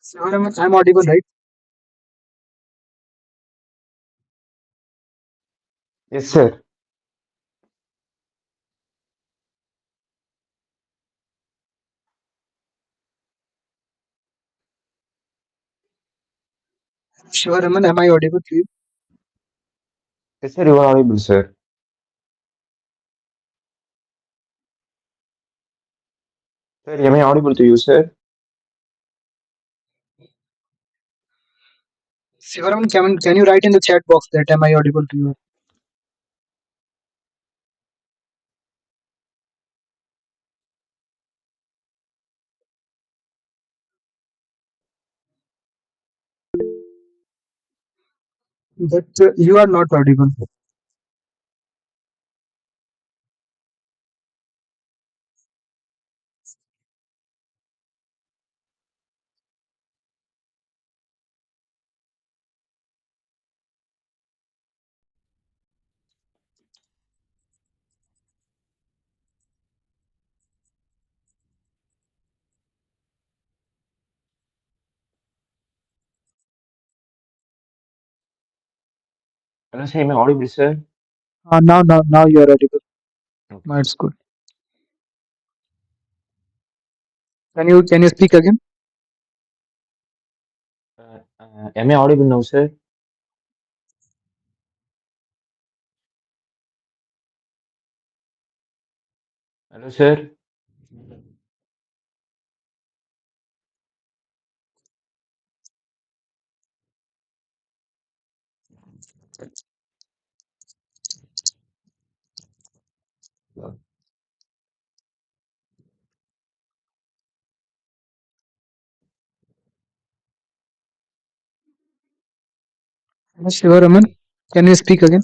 Shivaram, I'm audible, right? Yes, sir. Shivaraman, am I audible to you? Yes, sir, you are audible, sir. Sir, am I audible to you, sir? Shivaraman, can you write in the chat box that am I audible to you? But you are not audible. Hello, sir, am I audible, sir? Now you are audible. Okay. Now it's good. Can you speak again? Am I audible now, sir? Hello, sir. Shivaraman, can you speak again?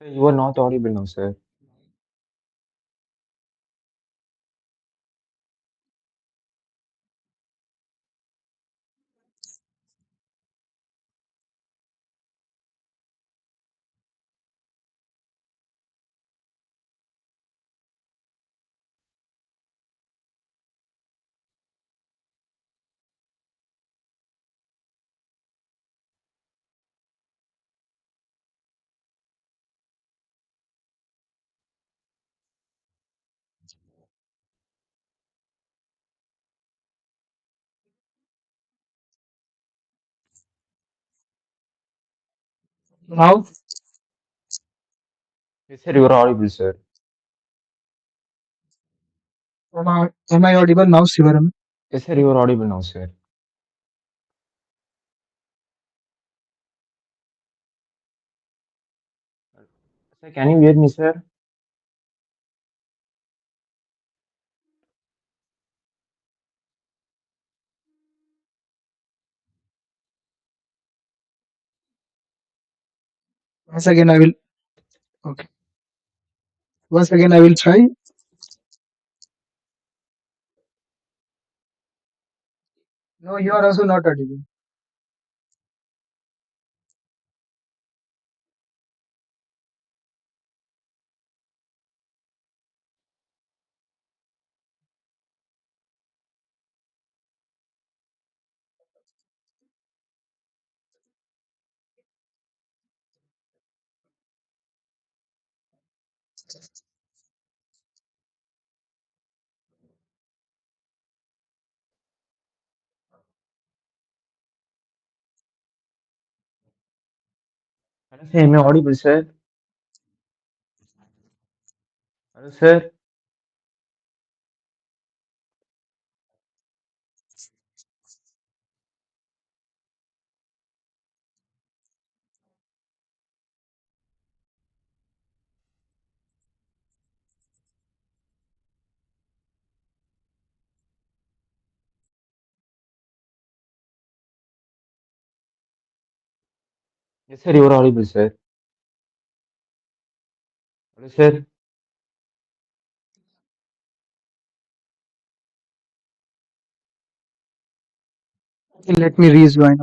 Sir, you are not audible now, sir. Now, Yes, sir, you are audible, sir. am I audible now, Shivaraman? Yes, sir, you are audible now, sir. Sir, can you hear me, sir? Once again, I will. Okay. Once again, I will try. No, you are also not audible. Hello, sir, am I audible, sir? Hello, sir. Yes, sir, you are audible, sir. Hello, sir. Okay, let me rejoin.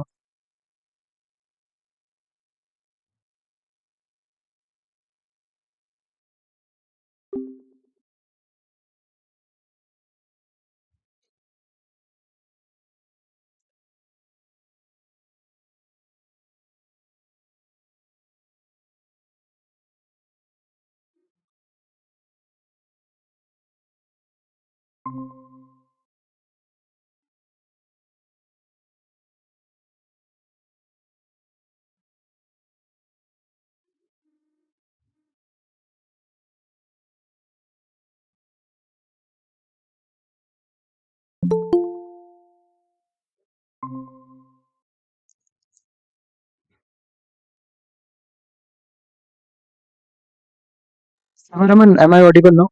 Raman, am I audible now?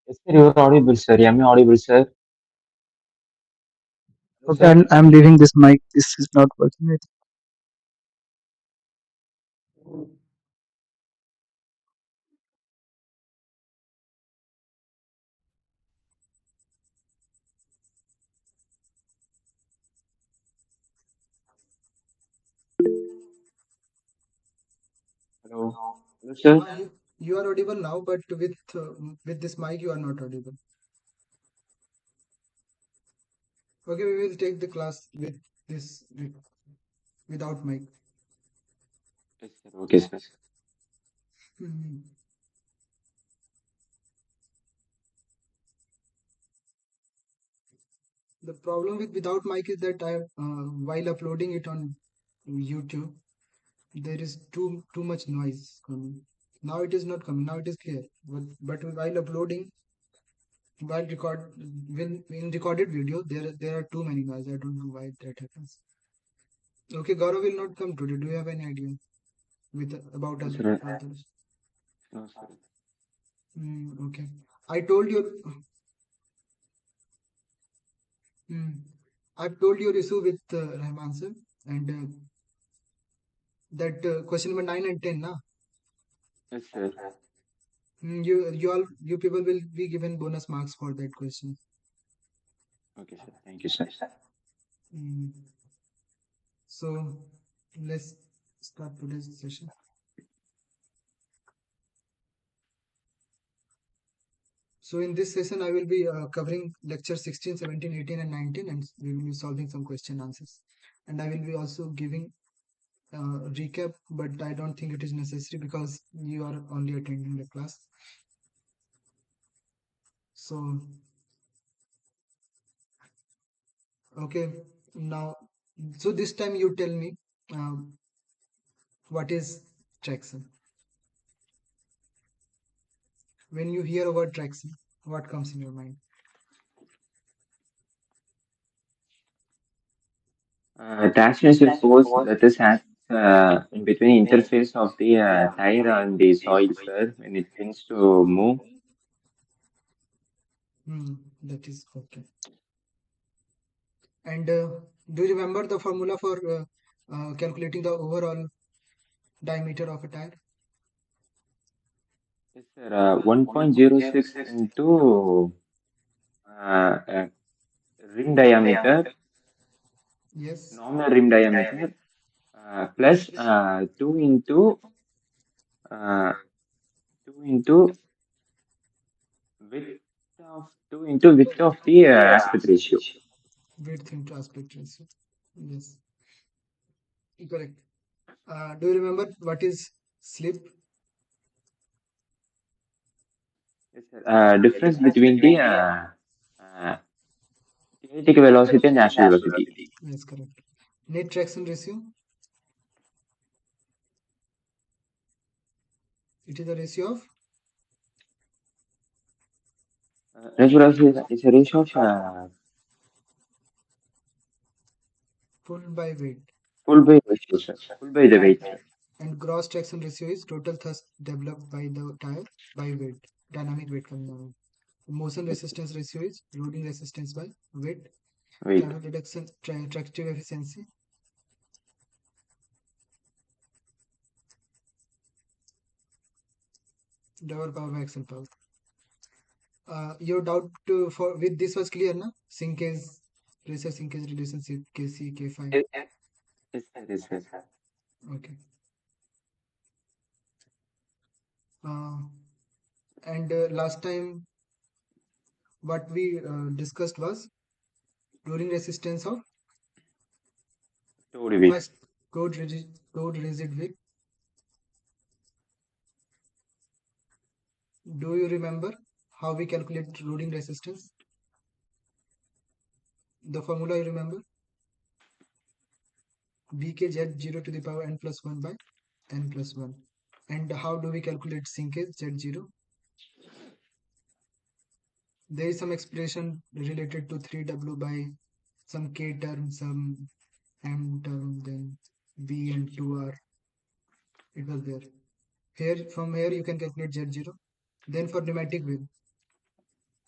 Yes, sir, you are audible, sir. Am I audible, sir? Hello, Okay, sir. I'm leaving this mic. This is not working. I think. Hello. Hello, sir. You are audible now, but with this mic, you are not audible. Okay, we will take the class with this without mic. Yes, sir. Okay, sir. Hmm. The problem with without mic is that while uploading it on YouTube, there is too much noise coming. Now it is not coming. Now it is clear. But while uploading, while when in recorded video, there are too many noise. I don't know why that happens. Okay, Gaurav will not come today. Do you have any idea with about No, other sir. others? No, sir. Okay. I told you. Hmm, I've told your issue with Rahman sir, and that question number 9 and 10, na. Yes, sir. You people will be given bonus marks for that question. Okay, sir. Thank you, sir. Mm, so let's start today's session. So in this session, I will be covering lecture 16, 17, 18, and 19, and we will be solving some question answers. And I will be also giving recap, but I don't think it is necessary because you are only attending the class. So, okay, now, so this time you tell me what is traction. When you hear a word traction, what comes in your mind? Traction is a force that is acts in between interface of the tire and the soil, sir, when it tends to move. That is okay. And do you remember the formula for calculating the overall diameter of a tire? Yes, sir. 1.06 into uh, rim diameter, Yes, normal rim diameter, plus uh, 2 into width width of the aspect ratio. width into aspect ratio. Yes, correct. Do you remember what is slip? Yes, sir. Difference between the uh, kinetic velocity and actual velocity. Yes, correct. Net traction ratio. It is a ratio of Net velocity is a ratio of pull by weight. pull by ratio, sir. Pull by the weight, sir. And gross traction ratio is total thrust developed by the tire by weight, dynamic weight coming. Motion Yes, sir. resistance ratio is loading resistance by weight. Weight. Travel reduction, tractive efficiency, double power by axle power. Your doubt for with this was clear, na? Sinkage, pressure sinkage relationship Kc K5. Yes, sir. Yes, sir. Okay. Uh, and last time what we discussed was loading resistance of Towed weight. first code rigid weight. Do you remember how we calculate loading resistance? The formula you remember? Bk 0 to the power n plus 1 by n plus 1. And how do we calculate sinkage Z0? There is some expression related to 3W by some K term, some M term, then V and 2R. It was there. Here, from here you can calculate Z0. Then for pneumatic wheel,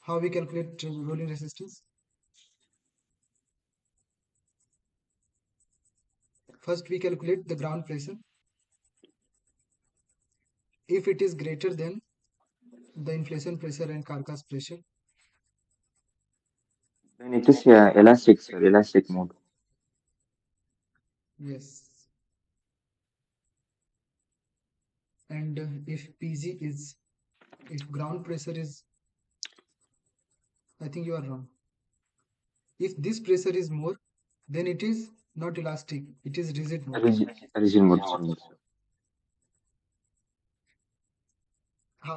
how we calculate rolling resistance? First we calculate the ground pressure. If it is greater than the inflation pressure and carcass pressure, Then it is elastic, sir, elastic mode. yes. And if PG is, if ground pressure is, I think you are wrong. If this pressure is more, then it is not elastic, it is rigid mode. Rigid mode, sir.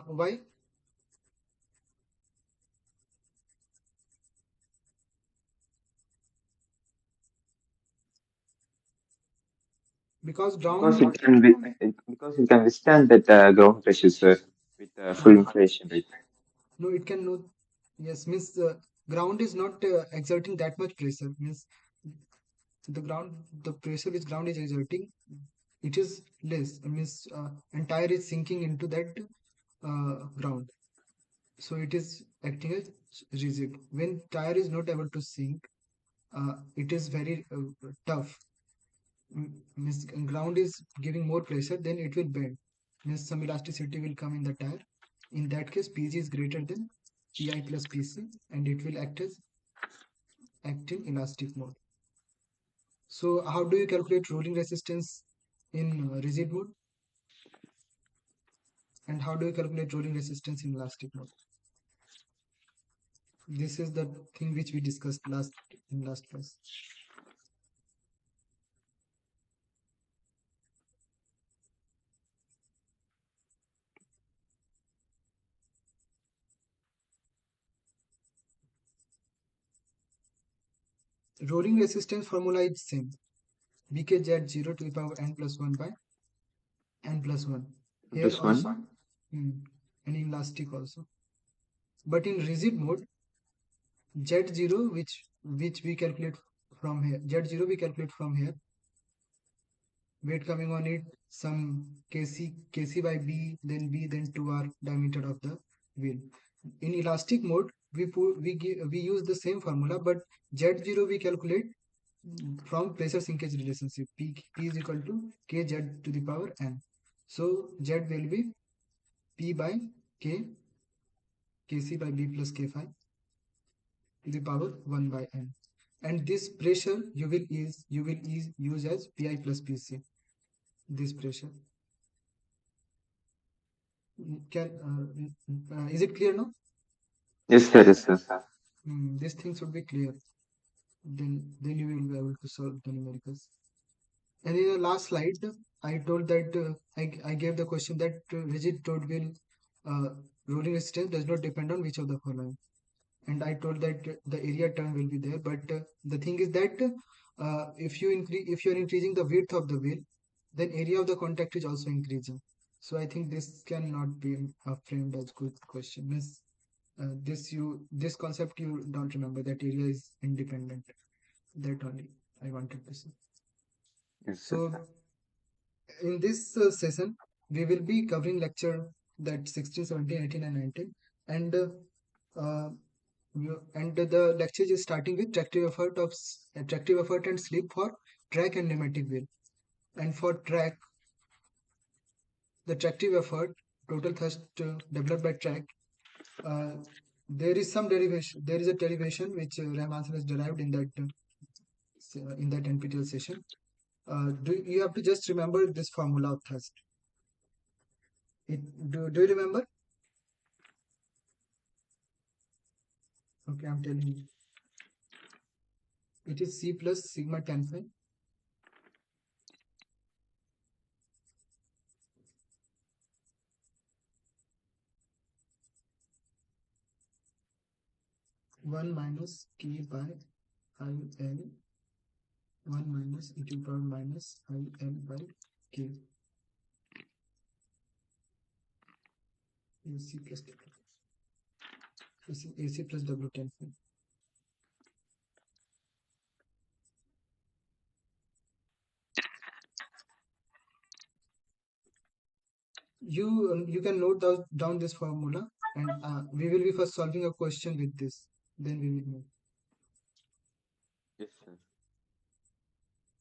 Why? Because Because ground, it can be, because it can withstand that ground pressure, sir, with full no, inflation, right? no, it can not. Yes, means ground is not exerting that much pressure. Means the ground, the pressure which ground is exerting, it is less. Means entire is sinking into that ground. So it is acting as rigid. When tire is not able to sink, it is very tough. Means ground is giving more pressure, then it will bend. Means some elasticity will come in the tire. In that case, PG is greater than PI plus PC, and it will act in elastic mode. So how do you calculate rolling resistance in rigid mode, and how do you calculate rolling resistance in elastic mode? This is the thing which we discussed last class. Rolling resistance formula is same. BKZ0 to the power n plus 1 by n plus 1. Here Plus one. also, and in elastic also. But in rigid mode, Z0, which we calculate from here, Z0 we calculate from here, weight coming on it, some kc by b, then b, then 2r diameter of the wheel. In elastic mode, we use the same formula, but Z0 we calculate from pressure sinkage relationship. P is equal to kz to the power n. So Z will be P by K, Kc by B plus K5 to the power 1 by n. And this pressure use as Pi plus Pc. This pressure. Is it clear now? Yes, sir, yes, sir. This thing should be clear. Then you will be able to solve the numericals. And in the last slide, I told that I gave the question that rigid toad wheel uh, rolling resistance does not depend on which of the following. And I told that the area term will be there. But the thing is that if you are increasing the width of the wheel, then area of the contact is also increasing. So I think this cannot be framed as good question. This concept you don't remember that area is independent. That only I wanted to say. Yes, sir. So in this session, we will be covering lecture that 16, 17, 18, and 19. And uh, the lecture is starting with tractive effort and slip for track and pneumatic wheel. And for track, the tractive effort, total thrust developed by track, uh, there is some derivation. There is a derivation which Rahman has derived in that NPTEL session. Do you have to just remember this formula of thrust? Do you remember? Okay, I'm telling you. It is C plus sigma tan phi 1 minus K by IL 1 minus e to the power minus IL by K. AC plus W. AC plus W tan phi. You can note down this formula, and we will be first solving a question with this. Then we will move. Yes, sir.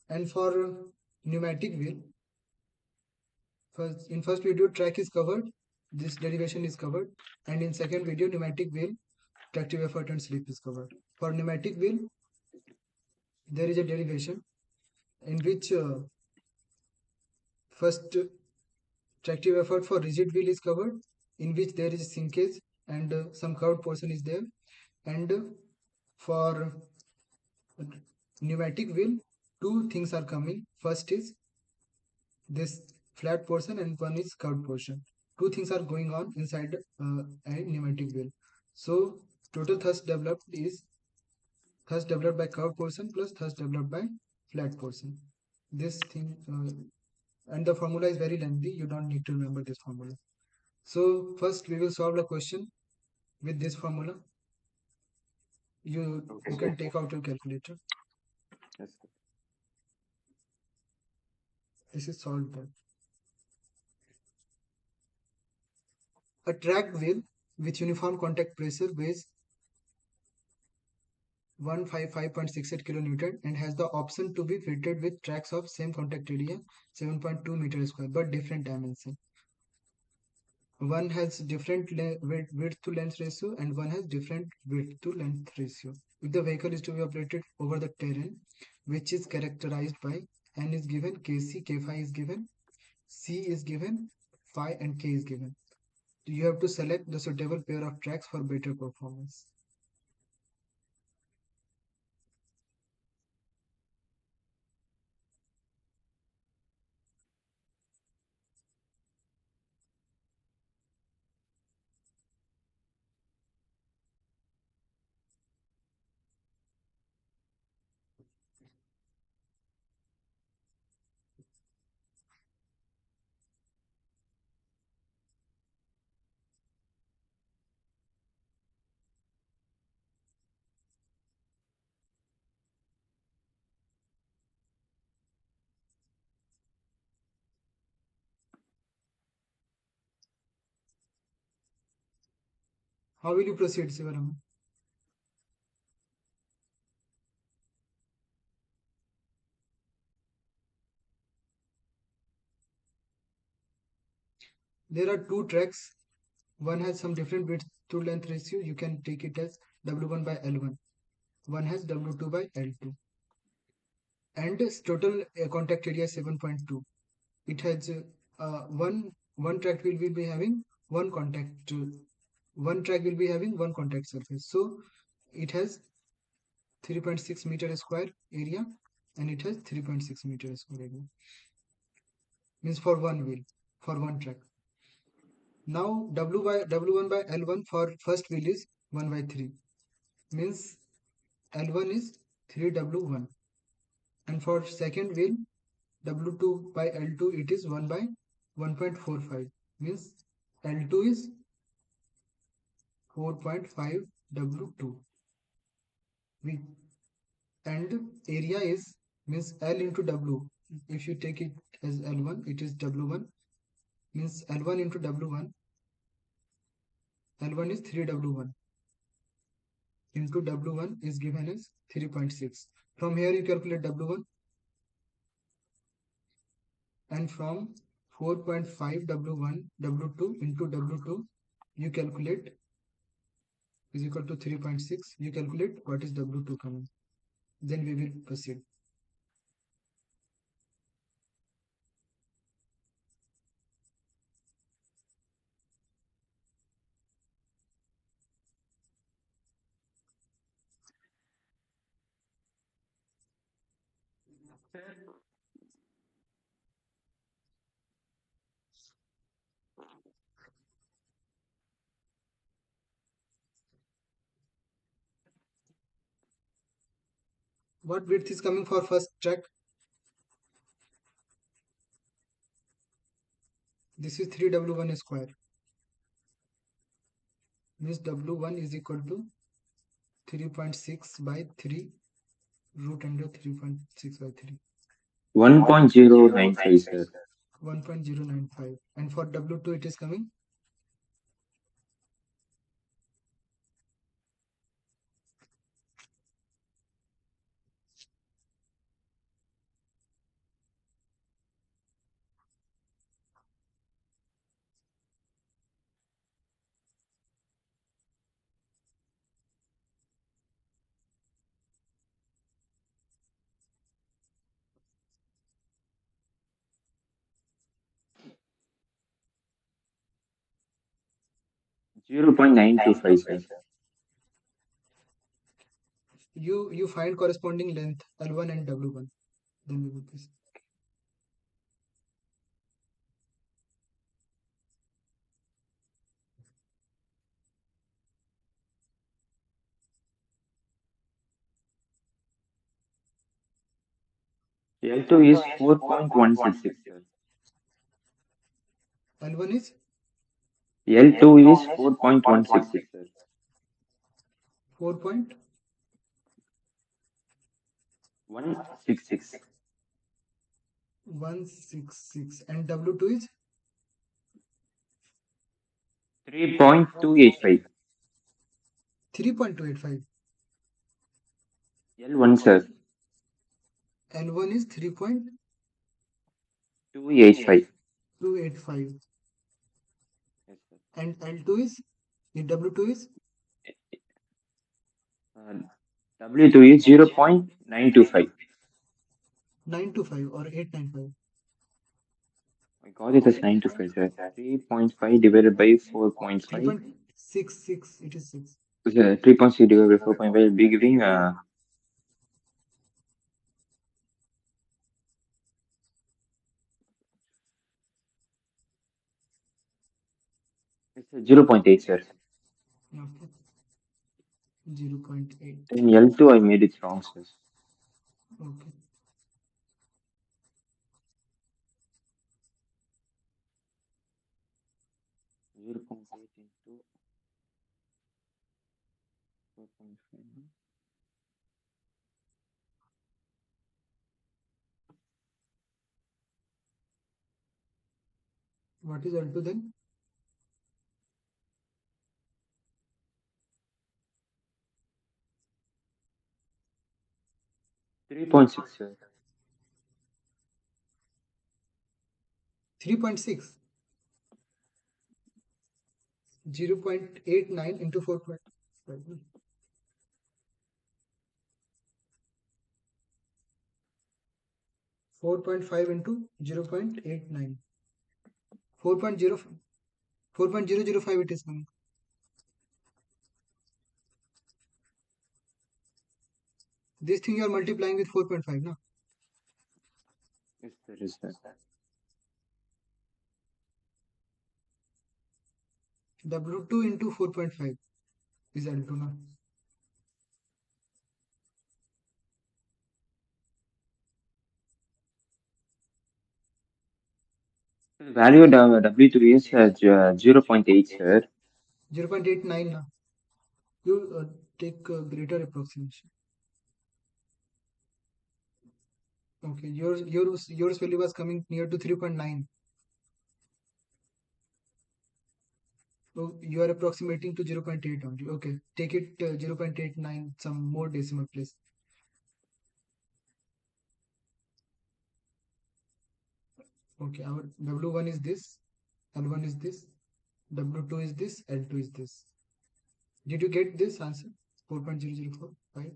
And for pneumatic wheel, first in first video track is covered. This derivation is covered, and in second video pneumatic wheel tractive effort and slip is covered. For pneumatic wheel, there is a derivation in which first tractive effort for rigid wheel is covered, in which there is sinkage and some curved portion is there. And for pneumatic wheel, two things are coming. First is this flat portion and one is curved portion. Two things are going on inside a pneumatic wheel. So total thrust developed is thrust developed by curved portion plus thrust developed by flat portion. This thing and the formula is very lengthy. You don't need to remember this formula. So first we will solve a question with this formula. Okay, You sir. can take out your calculator. Yes, sir. This is solved then. A track wheel with uniform contact pressure weighs 155.68 kilonewton and has the option to be fitted with tracks of same contact area 7.2 meter square but different dimension. One has different width to length ratio and one has different width to length ratio. If the vehicle is to be operated over the terrain, which is characterized by N is given, Kc, K5 is given, C is given, Phi and K is given. You have to select the suitable pair of tracks for better performance. How will you proceed, Sivaram? There are two tracks. One has some different width to length ratio. You can take it as W1 by L1. One has W2 by L2. And its total contact area is 7.2. It has one track will be having one contact one track will be having one contact surface. So it has 3.6 meter square area and it has 3.6 meter square area. Means for one wheel, for one track. Now W1 by L1 for first wheel is 1 by 3. Means L1 is 3W1. And for second wheel W2 by L2 it is 1 by 1.45. Means L2 is 4.5 W2. We and area is means L into W. If you take it as L1, it is W1. Means L1 into W1. L1 is 3W1 into W1 is given as 3.6. From here you calculate W1 and from 4.5 W1 W2 into W2 you calculate is equal to 3.6. You calculate what is W2 coming. Then we will proceed. What width is coming for first track? This is 3W1 square. Means W1 is equal to 3.6 by 3 root under 3.6 by 3. 1.095, sir. 1.095. And for W2 it is coming 0.925, sir. you find corresponding length L1 and W1. Then we will this. L2 is 4.166, sir. L1 is L2 is 4.166, sir. 4.166 166. and W2 is 3.285. 3.285. L1, sir. L1 is 3.285 285. Yes, sir. and L2 is W2 is Uh, W2 is 0.925. 925 or 895. I got it as 925, sir. 3.5 divided by 4.5. 3.66. It is 6. 3.6 divided by 4.5 will be giving it's 0.8, sir. Okay. 0.8. In L2, I made it wrong, sir. Okay. 0.8 into 4.5. What is L2 then? 3.6, sir. 3.6. 0.89 into 4.5. 4.5 into 0.89. 4.0 4.005 it is coming. This thing you are multiplying with 4.5 now. Yes, there is that. W2 into 4.5 is L2 now. The value of W2 is 0.8, sir. 0.89 now. You take greater approximation. Okay, yours value was coming near to 3.9. So you are approximating to 0.8 only. Okay, take it 0.89, some more decimal place. Okay, our W1 is this, L1 is this, W2 is this, L2 is this. Did you get this answer? 4.0045.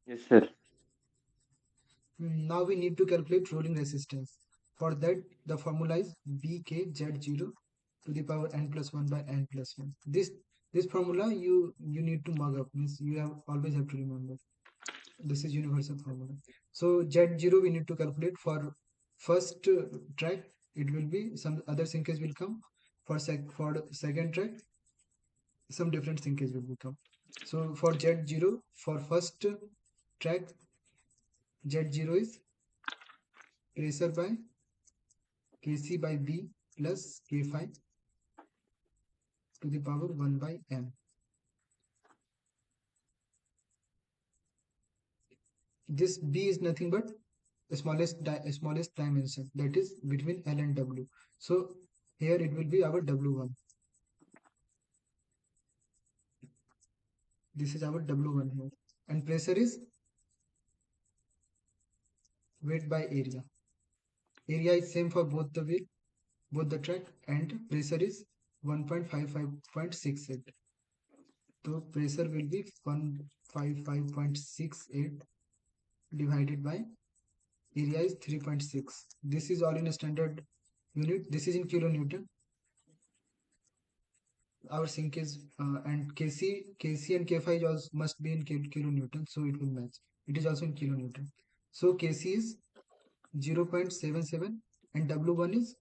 Yes, sir. Now we need to calculate rolling resistance. For that, the formula is VKZ0 to the power n plus 1 by n plus 1. This formula you need to mug up, means you have always have to remember. This is universal formula. So Z0 we need to calculate for first track. It will be some other sinkage will come. For the second track, some different sinkage will become. So for Z0 for first Track Z0 is pressure by Kc by B plus K5 to the power 1 by M. This B is nothing but smallest dimension, that is between L and W. So here it will be our W1. This is our W1 here. And pressure is weight by area. Area is same for both the wheel, both the track, and pressure is 1.55.68. So pressure will be 155.68 divided by area is 3.6. This is all in a standard unit. This is in kilonewton. Our sink is and Kc and K5 also must be in kilonewton, so it will match. It is also in kilonewton. So Kc is 0.77 and W1 is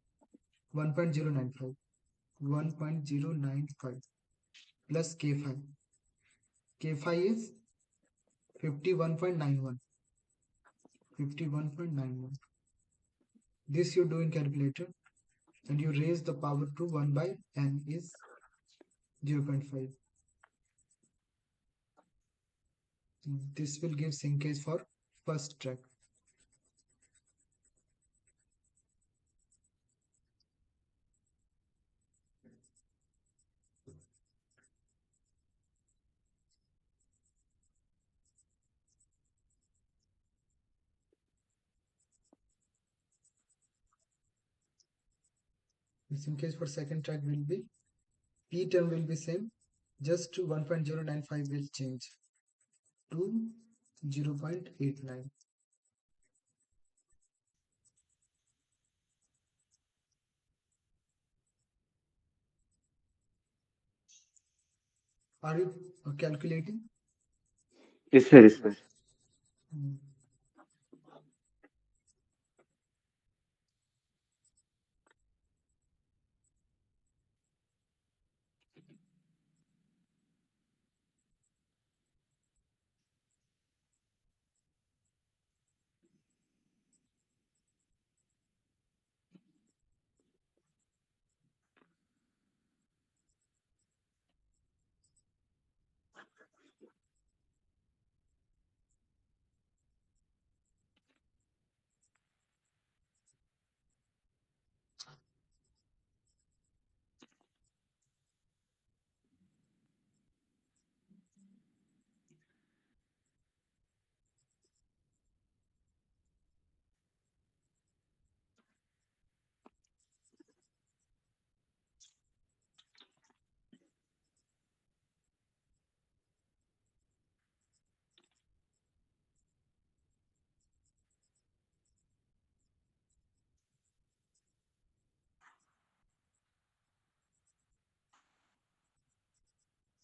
1.095. 1.095 plus K5. K5 is 51.91. 51.91. This you do in calculator and you raise the power to 1 by n is 0.5. This will give sinkage for first track. The sinkage for second track will be P term will be same, just 1.095 will change to 0.89. Are you calculating? Yes, sir. Yes, sir. Mm.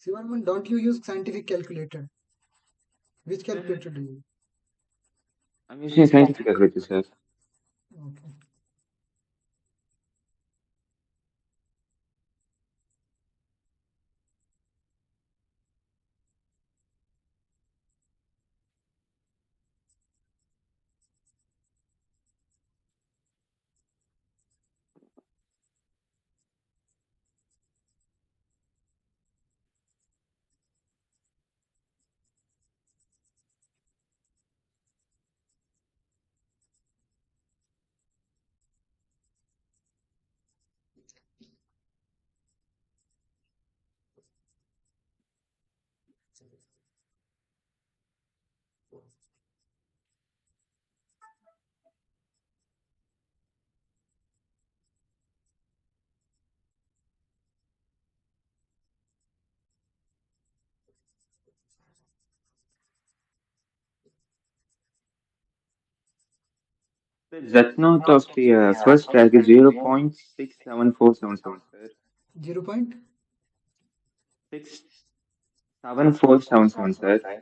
Sivarman, don't you use scientific calculator? Which calculator do you use? I'm using scientific calculator, sir. Okay. That note of the first track is 0.67477, sir. 0 point 67477, sir.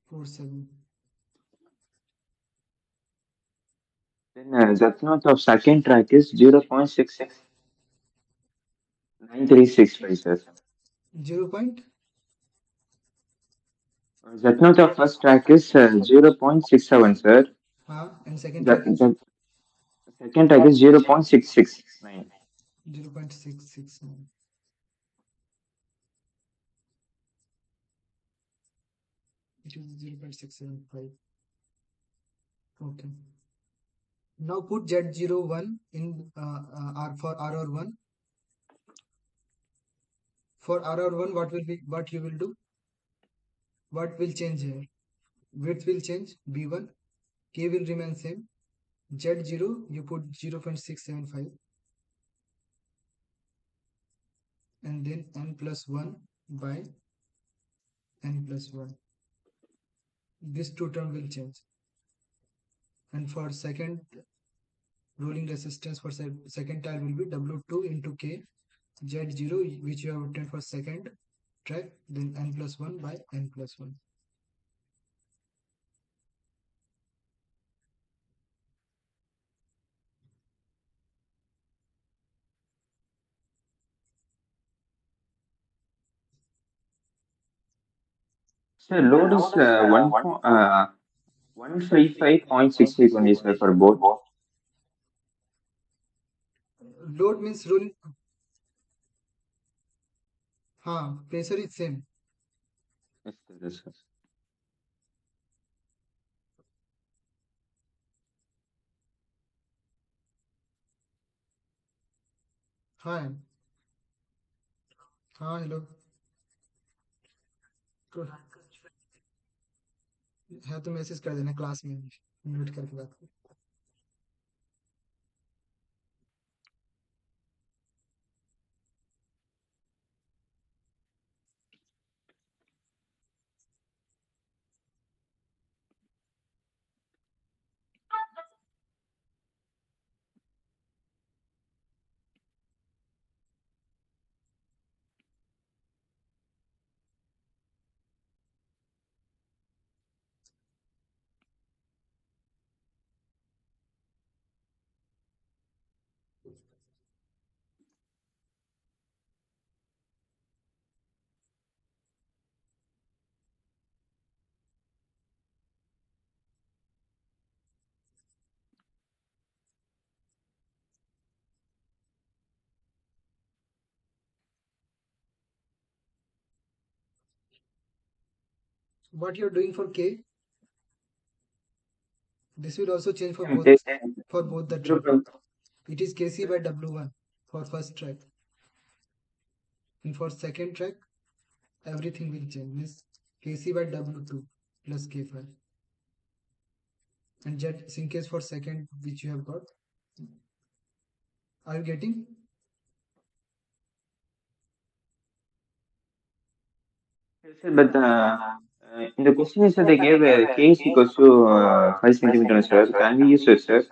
47. Then that note of second track is 0.669365, sir. 0 point That note of first track is 0.67, sir. And second The, track is the second track is 0.669. 0.669. It is 0.675. Okay. Now put Z01 in R for RR1. For RR1, what you will do? What will change here? Width will change B1. K will remain same. Z0 you put 0.675 and then n plus 1 by n plus 1. This two term will change. And for second rolling resistance for second tile will be W2 into K Z0 which you have obtained for second track, then n plus 1 by n plus 1. So load is 155.68 only, sir, for both. Load means rolling. Pressure is same. Yes, sir, yes, sir. हाँ हाँ hello है तो message कर देना class में mute करके बात कर what you're doing for K, this will also change And this for both the track. 0. It is Kc by W1 for first track, and for second track everything will change, means Kc by W2 plus K5, and jet syncage for second which you have got. Are you getting? Yes, sir, but in the question is that they gave k is equals to 5 centimeter, sir. Can we use it, sir?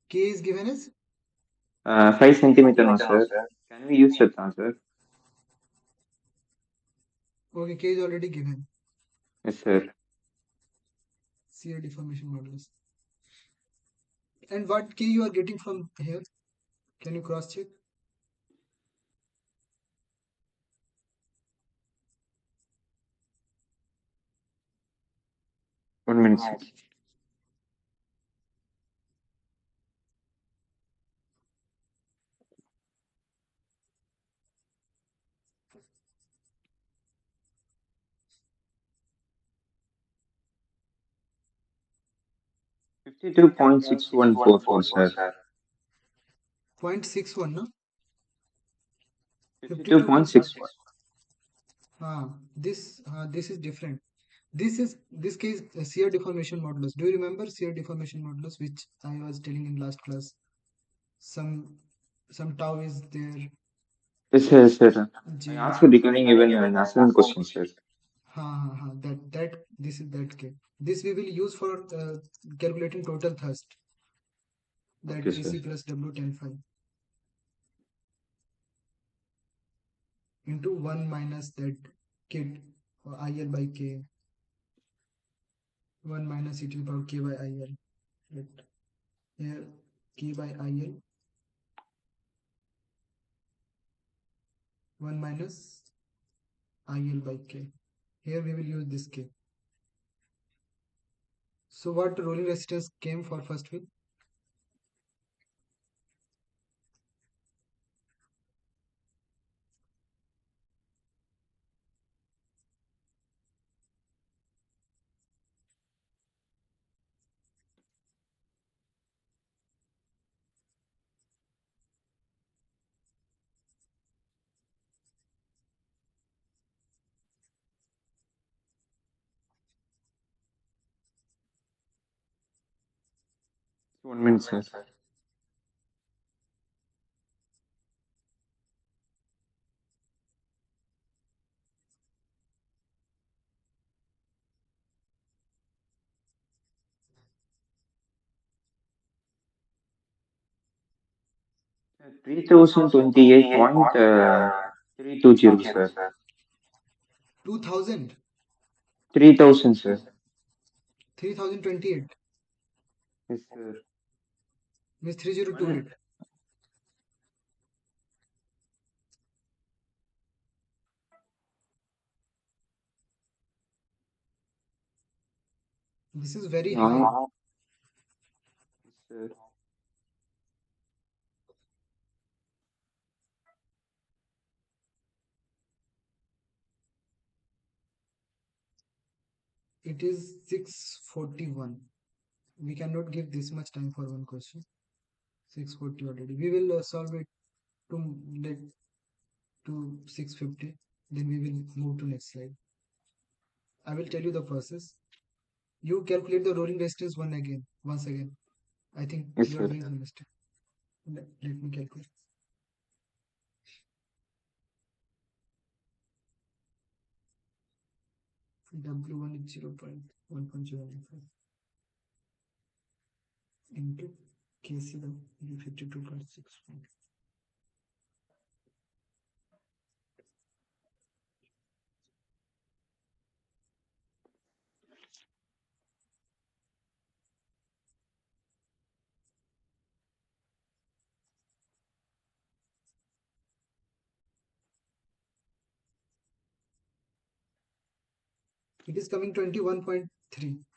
K is given as 5 centimeter, no, sir. Can we use it, sir? okay. K is already given. Yes, sir. Shear deformation modulus. And what K you are getting from here? Can you cross check? 1 minute, sir. 52.6144, sir. 0.61 no? 52.6. 52.61. This is different. This case shear deformation modulus. Do you remember shear deformation modulus which I was telling in last class? Some some tau is there. Yes, sir, yes, sir. I J. asked regarding even an assignment question, sir. That this is that case. This we will use for calculating total thrust. Okay, That sir. AC plus W105 into 1 minus that kit or IL by K, 1 minus e to the power K by IL. Right. Here K by IL, 1 minus IL by K. Here we will use this K. So what rolling resistance came for first wheel? One minute, sir. 3028.320, sir. 2000, 3000, sir. 3028 Yes, sir. means One, 3028. This is very high. no, yes, sir. It is 641. We cannot give this much time for one question. 640 already. We will solve it to let to 650. Then we will move to next slide. I will tell you the process. You calculate the rolling resistance once again. I think Yes, you are sir. doing some mistake. Let me calculate. W1 is 0.1.015 into KC1 is 52.6. It is coming 21.3,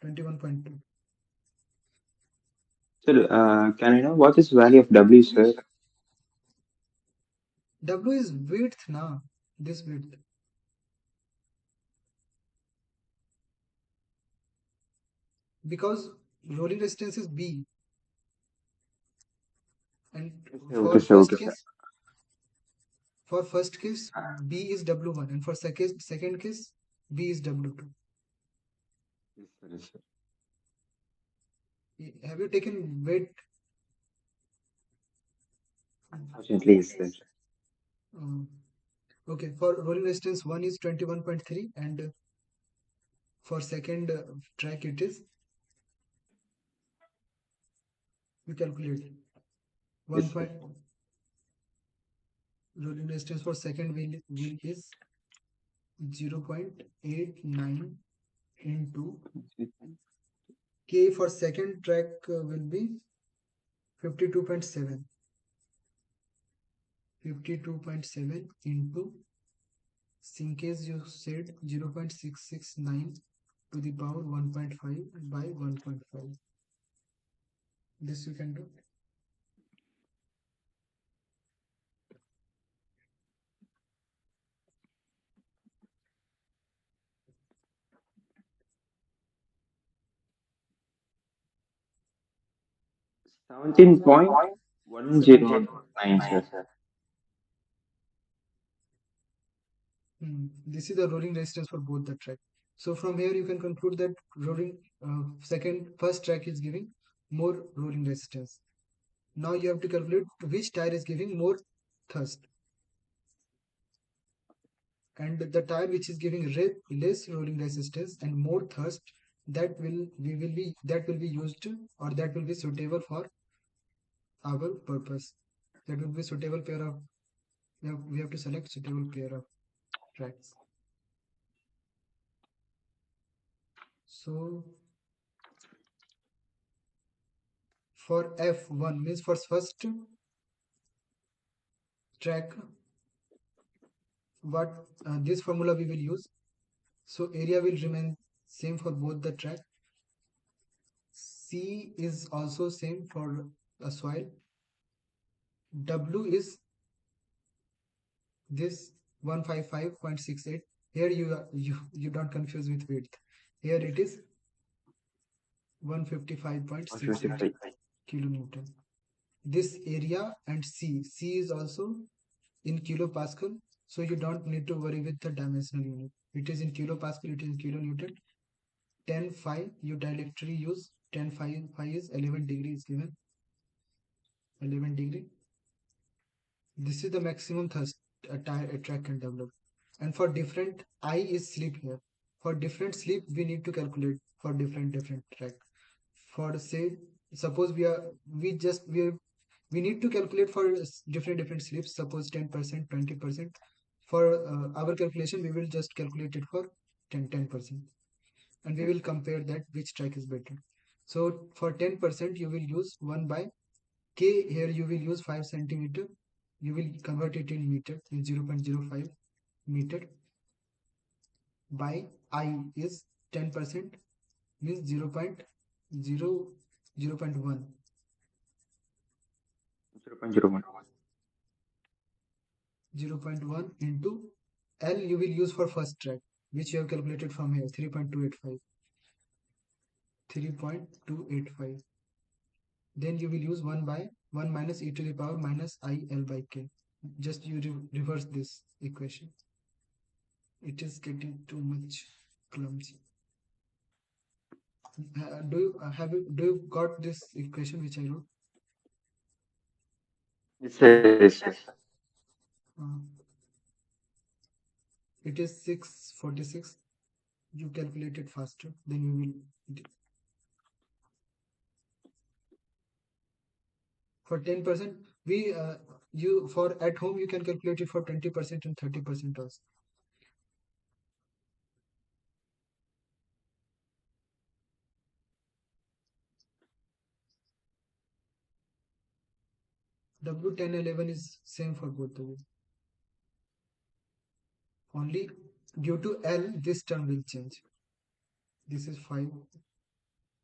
21.2. Sir, can I know what is value of W, sir? W is width now. This width. Because rolling resistance is B. And Yes, sir. Okay, for sir. first Okay, sir. case, for first case, B is W1. And for second case, B is W2. Yes, sir. Yes, sir. Have you taken weight? Unfortunately, yes, sir. Uh, okay, for rolling resistance, one is 21.3, and for second track, it is, you calculate, 1 Yes, sir. point, rolling resistance for second wheel is 0.89 into K for second track will be 52.7. 52.7 into Sinkes you said 0.669 to the power 1.5 by 1.5. This you can do. 17. 17.109, sir. This is the rolling resistance for both the track. So from here you can conclude that rolling first track is giving more rolling resistance. Now you have to calculate which tire is giving more thrust, and the tire which is giving less rolling resistance and more thrust, that will be used, or that will be suitable for our purpose. That will be suitable pair of, we have to select suitable pair of tracks. So for F1 means for first track, what this formula we will use. So area will remain same for both the track. C is also same for a soil. W is this 155.68. Here you don't confuse with width. Here it is 155.68 155. kilonewton. This area and C is also in kilopascal, so you don't need to worry with the dimensional unit. It is in kilopascal, it is in kilonewton. 10 phi you directly use. 10 phi is 11 degrees given. 11 degree. This is the maximum thrust a track can develop. And for different, I is slip here. For different slip, we need to calculate for different track. For say, suppose we need to calculate for different slips. Suppose 10%, 20%. For our calculation, we will just calculate it for 10%, and we Okay. will compare that which track is better. So for 10%, you will use 1 by K. Here you will use 5 centimeter. You will convert it in meter, in 0.05 meter, by I is 10%, means 0.1. 0.01. 0.1 into L you will use for first track, which you have calculated from here, 3.285. 3.285. Then you will use 1 by 1 minus e to the power minus I L by K. Just you reverse this equation. It is getting too much clumsy. Do you got this equation which I wrote? Yes, sir. Yes, sir. Uh, it is 646. You calculate it faster, then you will. For 10%, we you for at home you can calculate it for 20% and 30% also. W1011 is same for both of you. Only due to L, this term will change. This is 5,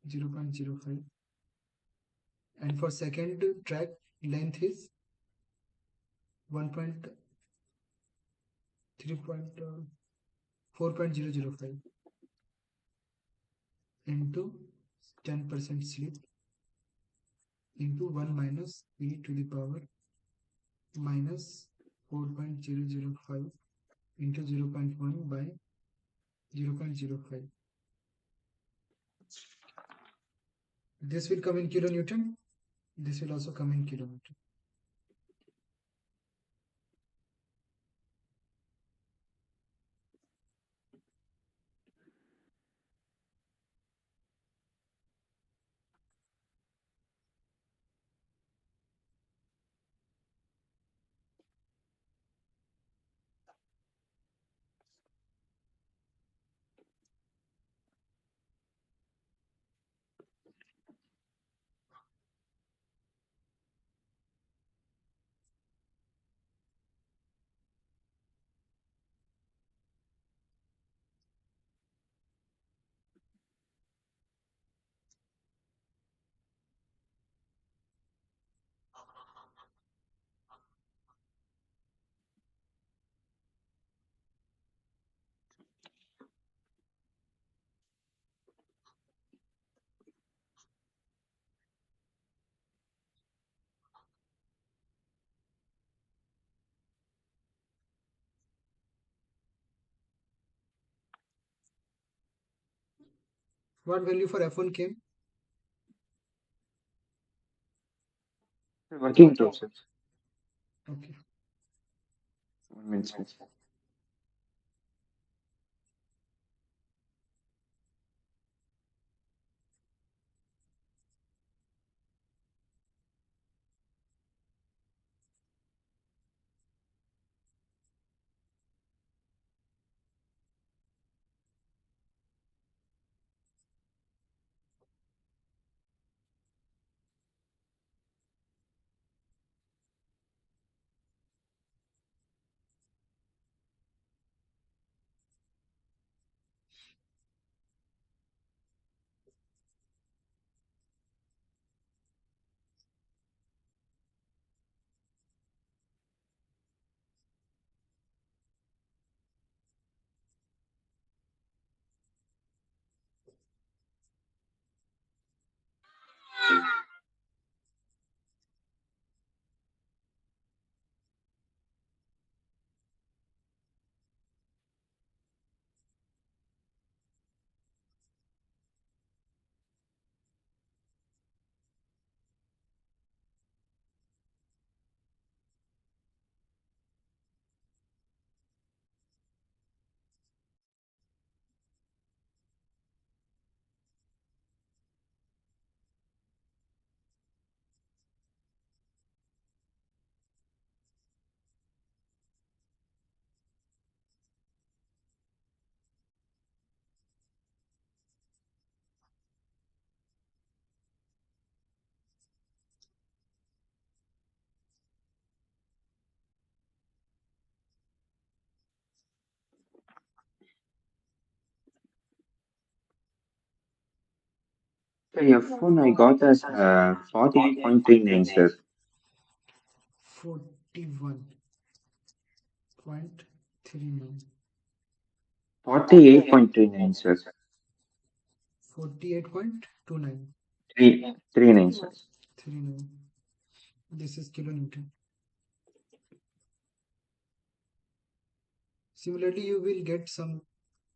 0.05, and for second track length is 1.3.4.005 into 10% slip into 1 minus e to the power minus 4.005 into 0.1 by 0.05. This will come in kilonewton. This will also come in kilonewton. What value for F1 came? Working process. Okay. 1 minute, sir. So F1 I got as 48.39, sir. 41.39. 48.39, sir. 48.29. 39, sir. 39. This is kilonewton. Similarly, you will get some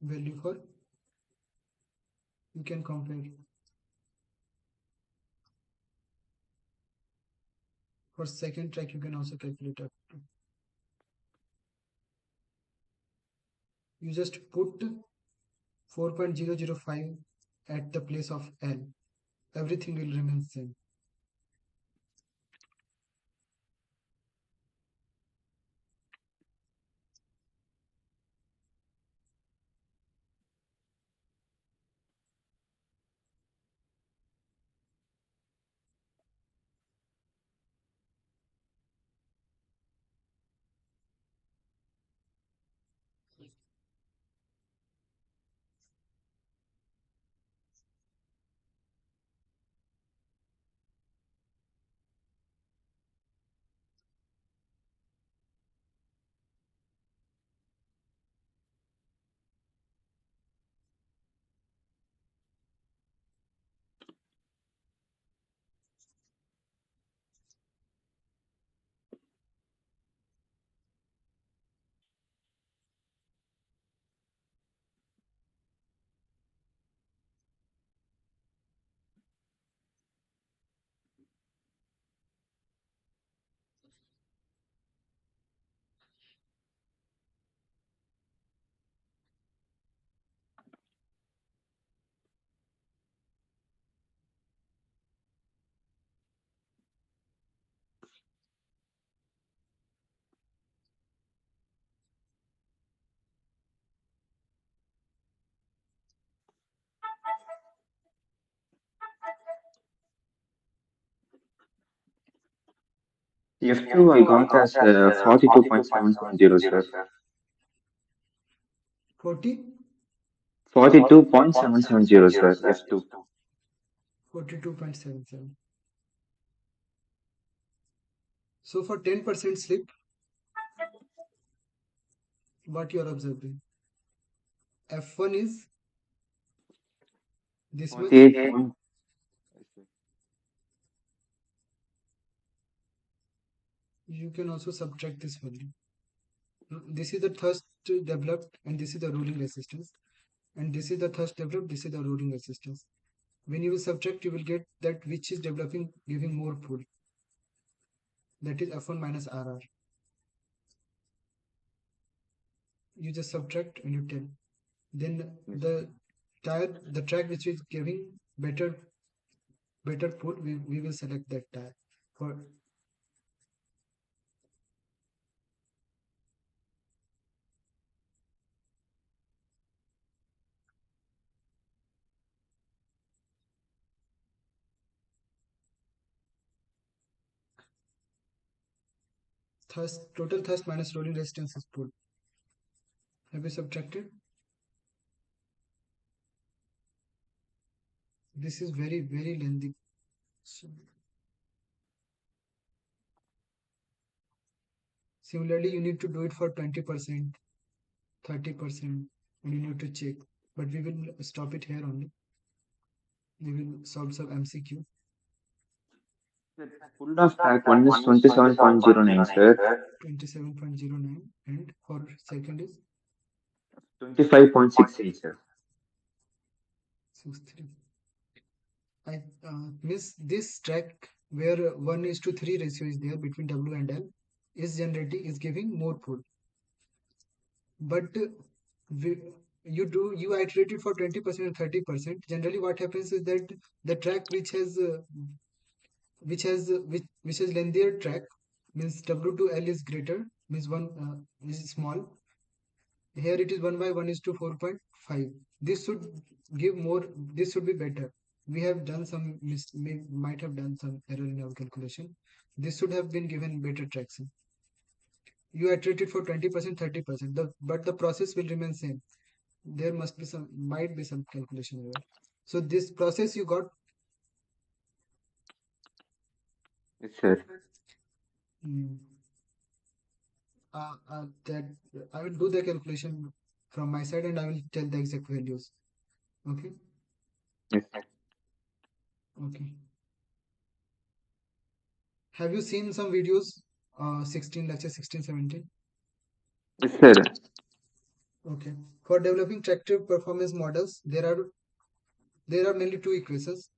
value for, you can compare. For second track, you can also calculate up to. You just put 4.005 at the place of L. Everything will remain same. F2 I got as 42.770, sir. 40, 42.770, sir. F2. 42.77. So for 10% slip, what you are observing? F1 is this much. 48 point. You can also subtract this value. This is the thrust developed and this is the rolling resistance. And this is the thrust developed, this is the rolling resistance. When you will subtract, you will get that which is developing, giving more pull. That is F1 minus RR. You just subtract and you tell. Then Yes, the tire, the track which is giving better pull, we will select that tire. For thrust, total thrust minus rolling resistance is pull. Have you subtracted? This is very lengthy. So, similarly, you need to do it for 20%, 30%, and you need to check. But we will stop it here only. We will solve some MCQ. sir. Full of track 1 is 27.09, sir. 27.09, and for second is 25.68, sir. 63. I miss this track where 1 is to 3 ratio is there between W and L is generating, is giving more pull. But we, you iterate it for 20% and 30%. Generally what happens is that the track which has lengthier track means W to L is greater, means one is small. Here it is 1 by 1 is to 4.5. This should give more, this should be better. We have done some might have done some error in our calculation. This should have been given better traction. You iterate it for 20%, 30%, but the process will remain same. There must be some, might be some calculation error. So this process you got Yes, sir. Hmm. That I will do the calculation from my side and I will tell the exact values. Okay. Yes, Okay. Have you seen some videos? 16, let's say 16, 17. yes, sir. Okay. For developing tractor performance models, there are mainly two equations,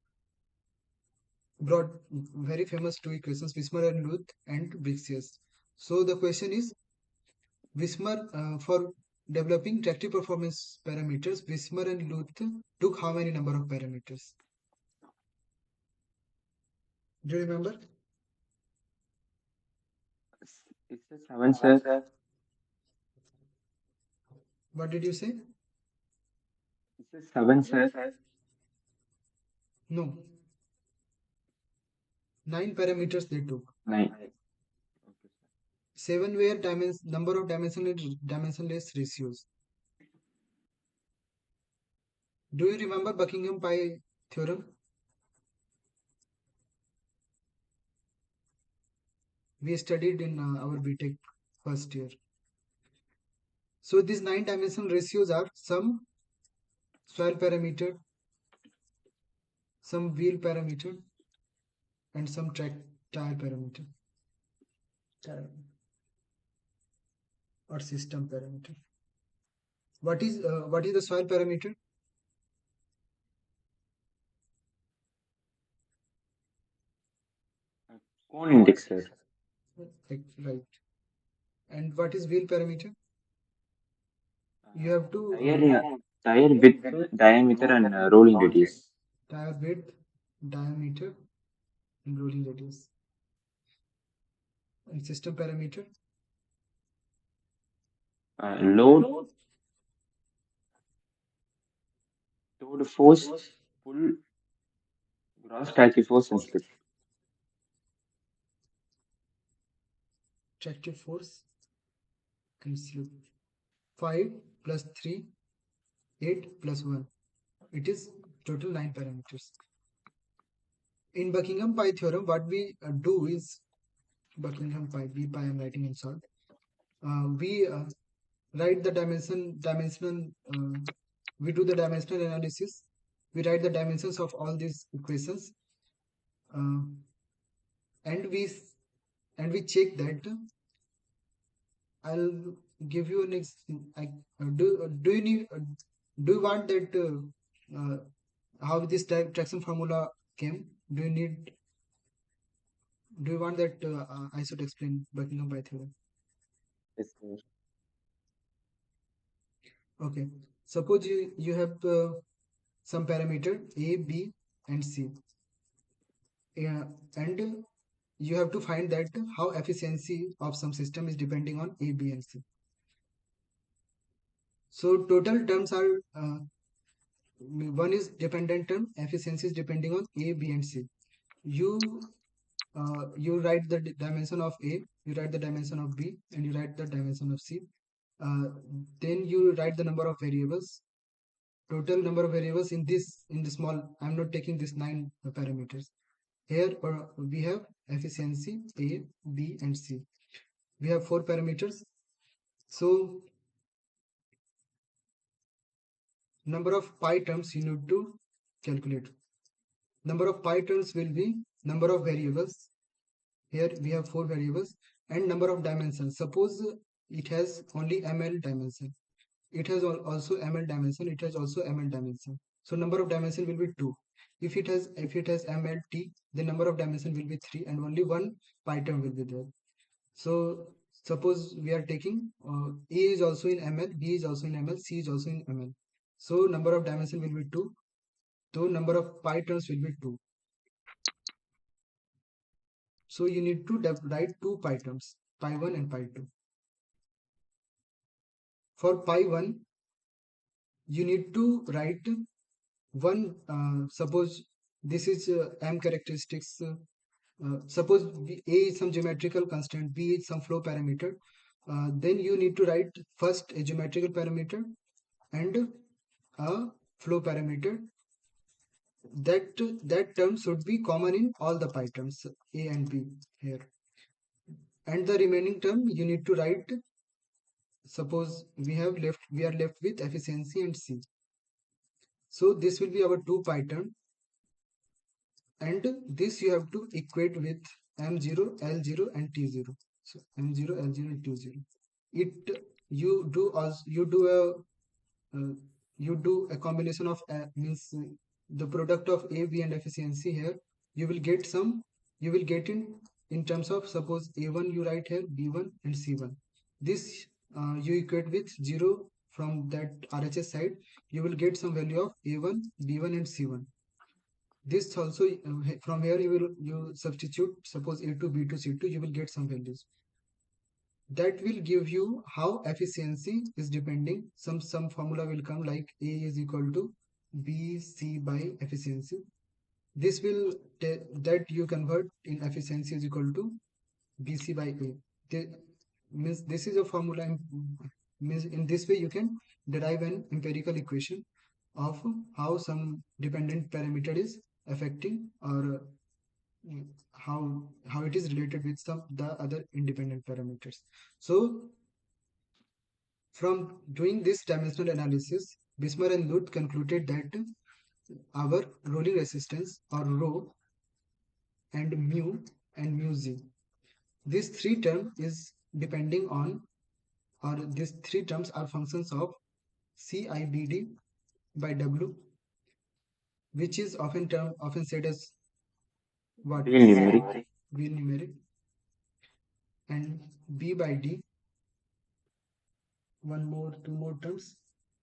broad, very famous two equations, Wismer and Luth and Brixius. So the question is, Wismer for developing tractor performance parameters, Wismer and Luth took how many number of parameters? Do you remember? It's a seven, sir. What did you say? It's a seven, sir. No, 9 parameters they took. Nine. Okay, Seven were number of dimensionless ratios. Do you remember Buckingham Pi theorem? We studied in our BTech first year. So these 9 dimensional ratios are some soil parameter, some wheel parameter, and some tire parameter tire or system parameter. What is the soil parameter? sir. Cone index, sir. Right. And what is wheel parameter? You have to Tire width, diameter, and rolling radius. tire width, diameter, and rolling radius. And system parameter, Load, load force, pull, gross tractive force, and slip. tractive force, and slip. 5 plus 3, 8 plus 1. It is total 9 parameters. In Buckingham Pi theorem, what we do is Buckingham Pi, B pi I'm writing in short. We write the dimensional, we do the dimensional analysis. We write the dimensions of all these equations, uh, and we check that. I'll give you an do you need do you want that how this traction formula came? Do you want that I should explain Buckingham Pi theorem? Yes, sir. Okay. Suppose you have some parameter A, B, and C. Yeah, and you have to find that how efficiency of some system is depending on A, B, and C. So total terms are one is dependent term, efficiency is depending on A, B, and C. You you write the dimension of A, you write the dimension of B, and you write the dimension of C. Uh, then you write the number of variables, total number of variables in the small. I'm not taking this 9 parameters here. We have efficiency A, B, and C. We have 4 parameters. So number of pi terms you need to calculate. Number of pi terms will be number of variables. Here we have 4 variables and number of dimensions. Suppose it has only ml dimension. It has also ml dimension. It has also ml dimension. So number of dimension will be 2. If it has mlt, the number of dimension will be 3 and only one pi term will be there. So suppose we are taking A is also in ml, B is also in ml, C is also in ml. So number of dimension will be 2. So number of pi terms will be 2. So you need to write two pi terms, pi 1 and pi 2. For pi 1, you need to write one, suppose this is m characteristics. Suppose A is some geometrical constant, B is some flow parameter. Then you need to write first a geometrical parameter and a flow parameter that term should be common in all the pi terms a and b here, and the remaining term you need to write. Suppose we are left with efficiency and c, so this will be our two pi term, and this you have to equate with m0 l0 and t0. So m0 l0 and t0, it you do a you do a combination of means the product of a b and efficiency here. You will get some, you will get in terms of, suppose a1 you write here, b1 and c1. This you equate with 0 from that RHS side. You will get some value of a1 b1 and c1. This also from here you substitute, suppose a2 b2 c2, you will get some values that will give you how efficiency is depending. Some formula will come like a is equal to bc by efficiency. This will that you convert in efficiency is equal to bc by a. The, means this is a formula means in this way you can derive an empirical equation of how some dependent parameter is affecting, or how it is related with some the other independent parameters. So from doing this dimensional analysis, Bismarck and Luth concluded that our rolling resistance, or rho, and mu and mu z, these three terms is depending on, or these three terms are functions of CIBD by W, which is often said as what, Real numeric. wheel numeric, and B by D, two more terms,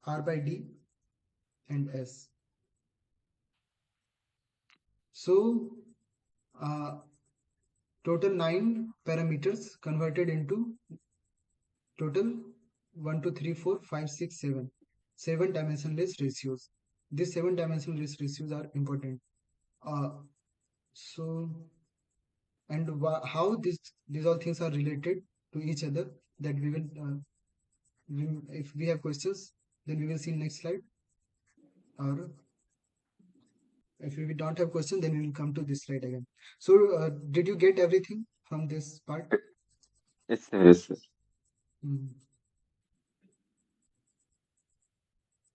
R by D and S. So uh, total 9 parameters converted into total 1, 2, 3, 4, 5, 6, 7. 7 dimensionless ratios. These 7 dimensionless ratios are important. Uh, so, and how these all things are related to each other, that we will, if we have questions, then we will see next slide. Or if we don't have question, then we will come to this slide again. So, did you get everything from this part? Yes, sir. Yes, sir. Mm.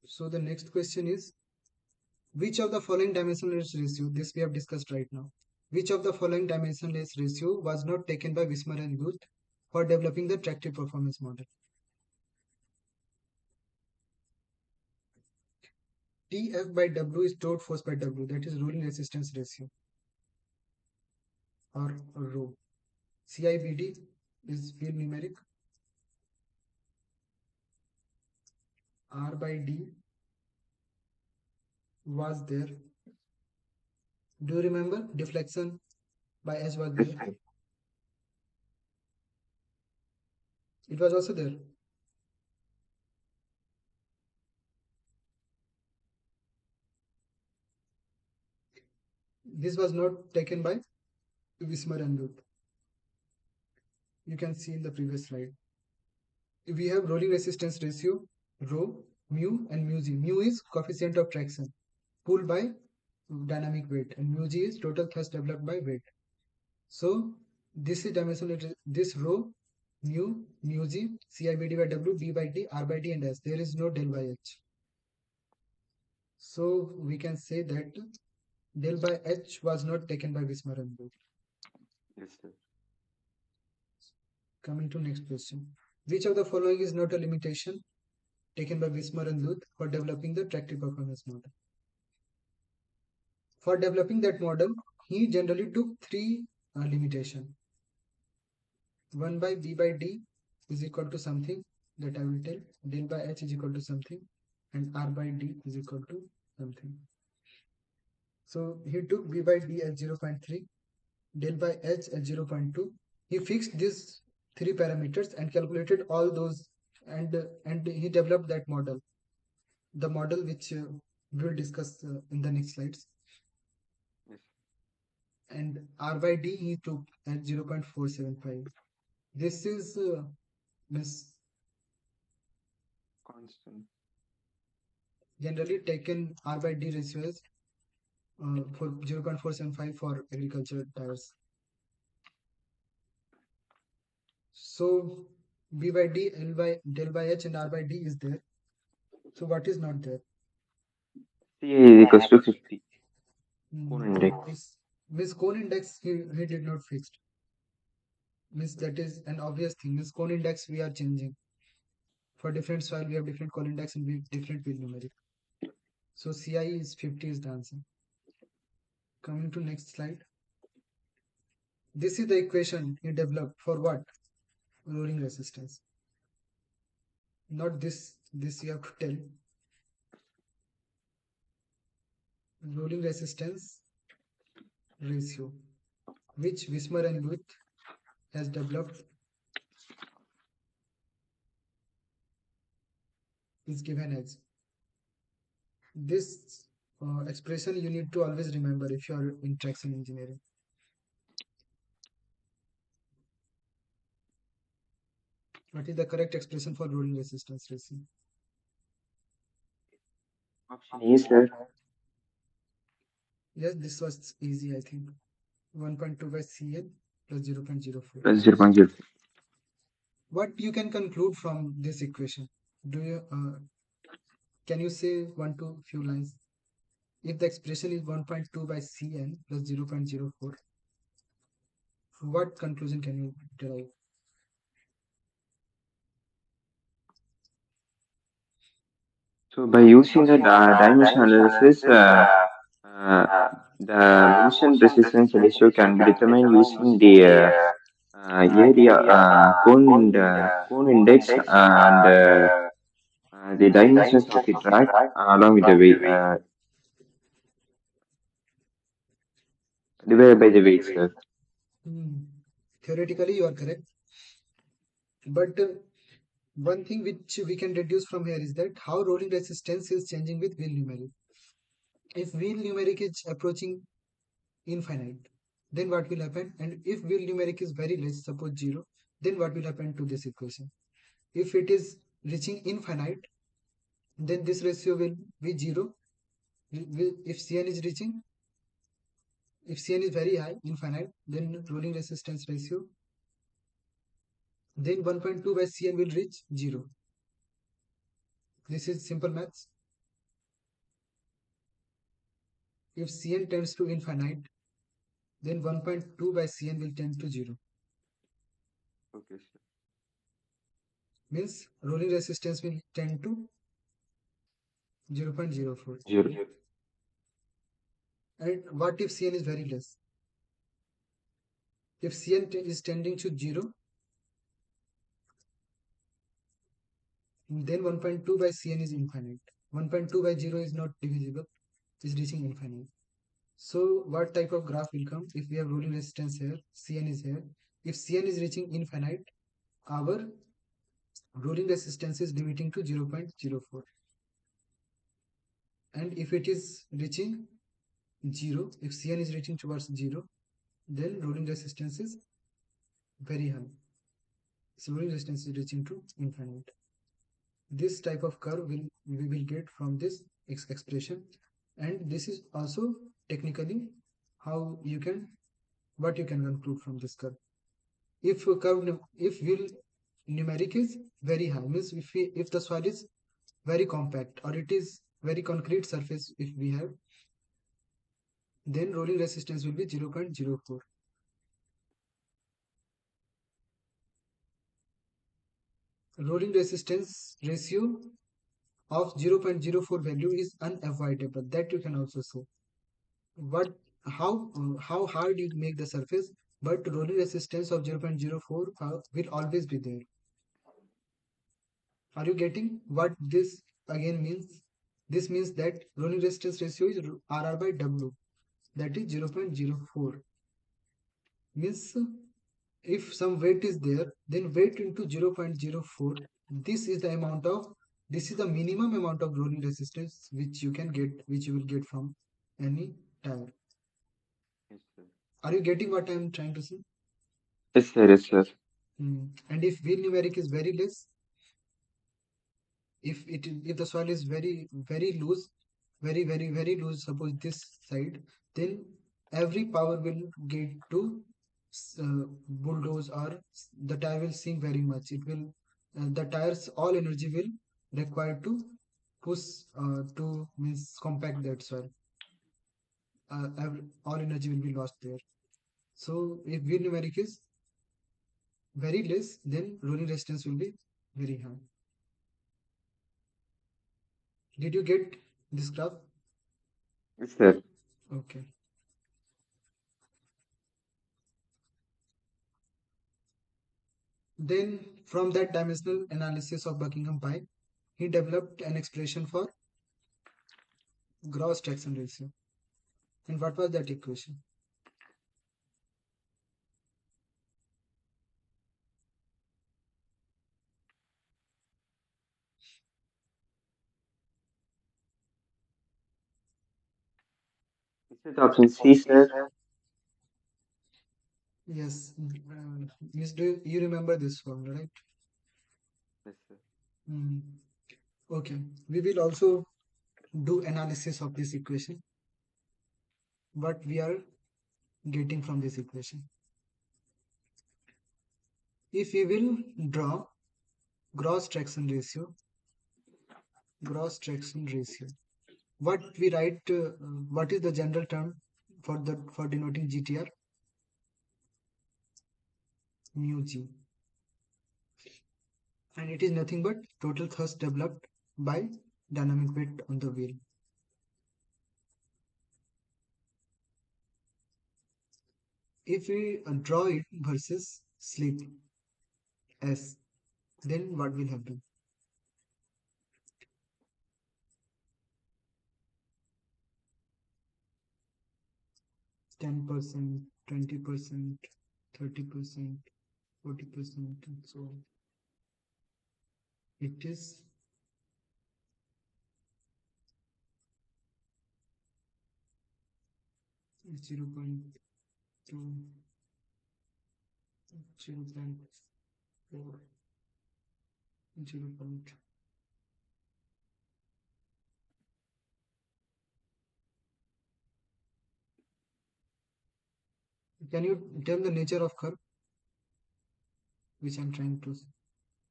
So the next question is, which of the following dimensionless ratio, this we have discussed right now, which of the following dimensionless ratio was not taken by Wismar and Guth for developing the tractive performance model? TF by W is stored force by W, that is rolling resistance ratio, or rho. CIBD is wheel numeric. R by D was there. Do you remember? Deflection by S was Yes, there. sir. It was also there. This was not taken by Wismar and Guth. You can see in the previous slide. We have rolling resistance ratio, rho, mu, and mu g. Mu is coefficient of traction pulled by dynamic weight, and mu g is total thrust developed by weight. So this is dimensional. This rho, mu g, CIBD by W, B by D, R by D, and S. There is no del by H. So we can say that del by H was not taken by Wismar and Guth. Yes, sir. Coming to next question. Which of the following is not a limitation taken by Wismar and Luth for developing the tractive performance model? For developing that model, he generally took three limitations. 1 by B by D is equal to something that I will tell, del by H is equal to something, and R by D is equal to something. So he took B by D as 0.3, del by H as 0.2. He fixed these three parameters and calculated all those, and he developed that model, the model which we will discuss in the next slides. Yes. And R by D he took at 0.475. This is Constant. generally taken R by D ratio as for 0.475 for agriculture tires. So B by D, L by del by H, and R by D is there. So what is not there? CA is equals to 50 cone Hmm. index. Miss cone index he did not fix. Means that is an obvious thing. Means cone index we are changing. For different soil we have different cone index and we different wheel numeric. So CI is 50 is the answer. Coming to next slide. This is the equation he developed for what? Rolling resistance. Not this. This you have to tell. Rolling resistance ratio, which Wismer and Luth has developed, is given as this expression you need to always remember if you are in traction engineering. What is the correct expression for rolling resistance ratio? Option A, sir. Yes, this was easy, I think. 1.2 by Cn plus 0.04. Plus 0.04. What you can conclude from this equation? Do you can you say one to few lines? If the expression is 1.2 by Cn plus 0.04, what conclusion can you derive? So by using the dimension analysis, uh, the mentioned resistance ratio can be determined using the area cone index and the dimensions of the track along with the weight divided by the weight, sir. Hmm. Theoretically, you are correct. But one thing which we can deduce from here is that how rolling resistance is changing with wheel numeric. If wheel numeric is approaching infinite, then what will happen? And if wheel numeric is very less, suppose 0, then what will happen to this equation? If it is reaching infinite, then this ratio will be 0. If Cn is reaching, if Cn is very high, infinite, then rolling resistance ratio, then 1.2 by Cn will reach 0. This is simple maths. If Cn tends to infinite, then 1.2 by Cn will tend to 0. Okay, sir. Means rolling resistance will tend to 0.04. 0. And what if Cn is very less? If Cn is tending to 0, then 1.2 by Cn is infinite. 1.2 by 0 is not divisible, is reaching infinite. So what type of graph will come? If we have rolling resistance here, Cn is here. If Cn is reaching infinite, our rolling resistance is limiting to 0.04. And if it is reaching 0, if Cn is reaching towards 0, then rolling resistance is very high. So rolling resistance is reaching to infinite. This type of curve we will get from this expression, and this is also technically how you can what you can conclude from this curve. If if wheel numeric is very high, means if the soil is very compact or it is very concrete surface, if we have, then rolling resistance will be 0.04. Rolling resistance ratio of 0.04 value is unavoidable. That you can also say. What how hard you make the surface, but rolling resistance of 0.04 will always be there. Are you getting what this again means? This means that rolling resistance ratio is RR by W, that is 0.04. Means if some weight is there, then weight into 0.04. This is the amount of this is the minimum amount of rolling resistance which you can get, which you will get from any tire. Yes, sir. Are you getting what I am trying to say? Yes, sir. Yes, sir. And if wheel numeric is very less, if the soil is very loose, very loose, suppose this side, then every power will get to bulldoze, or the tire will sink very much. It will the tires all energy will required to push, to means compact that soil. All energy will be lost there. So if wheel numeric is very less, then rolling resistance will be very high. Did you get this graph? Yes, sir. Okay. Then from that dimensional analysis of Buckingham pi, he developed an expression for gross traction ratio. And what was that equation? Is it option C, sir? Yes, Miss, do you remember this formula, right? Yes, sir. Hmm. Okay, we will also do analysis of this equation. What we are getting from this equation. If we will draw gross traction ratio, gross traction ratio. What we write? What is the general term for denoting GTR? Mu G, and it is nothing but total thrust developed by dynamic weight on the wheel. If we draw it versus slip S, then what will happen? %, 20%, 30%, 40%, and so on. It is 0.2, 0.4, 0. Can you tell the nature of curve which I'm trying to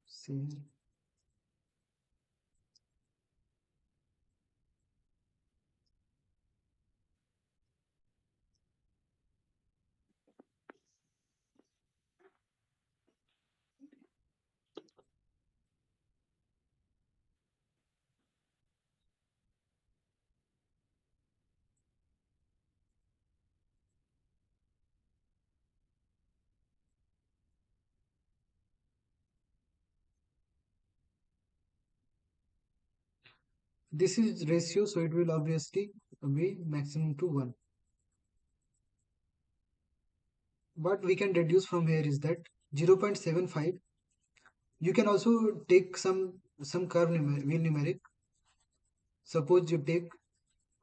say? This is ratio, so it will obviously be maximum to 1. What we can deduce from here is that 0.75. You can also take some curve wheel numeric. Suppose you take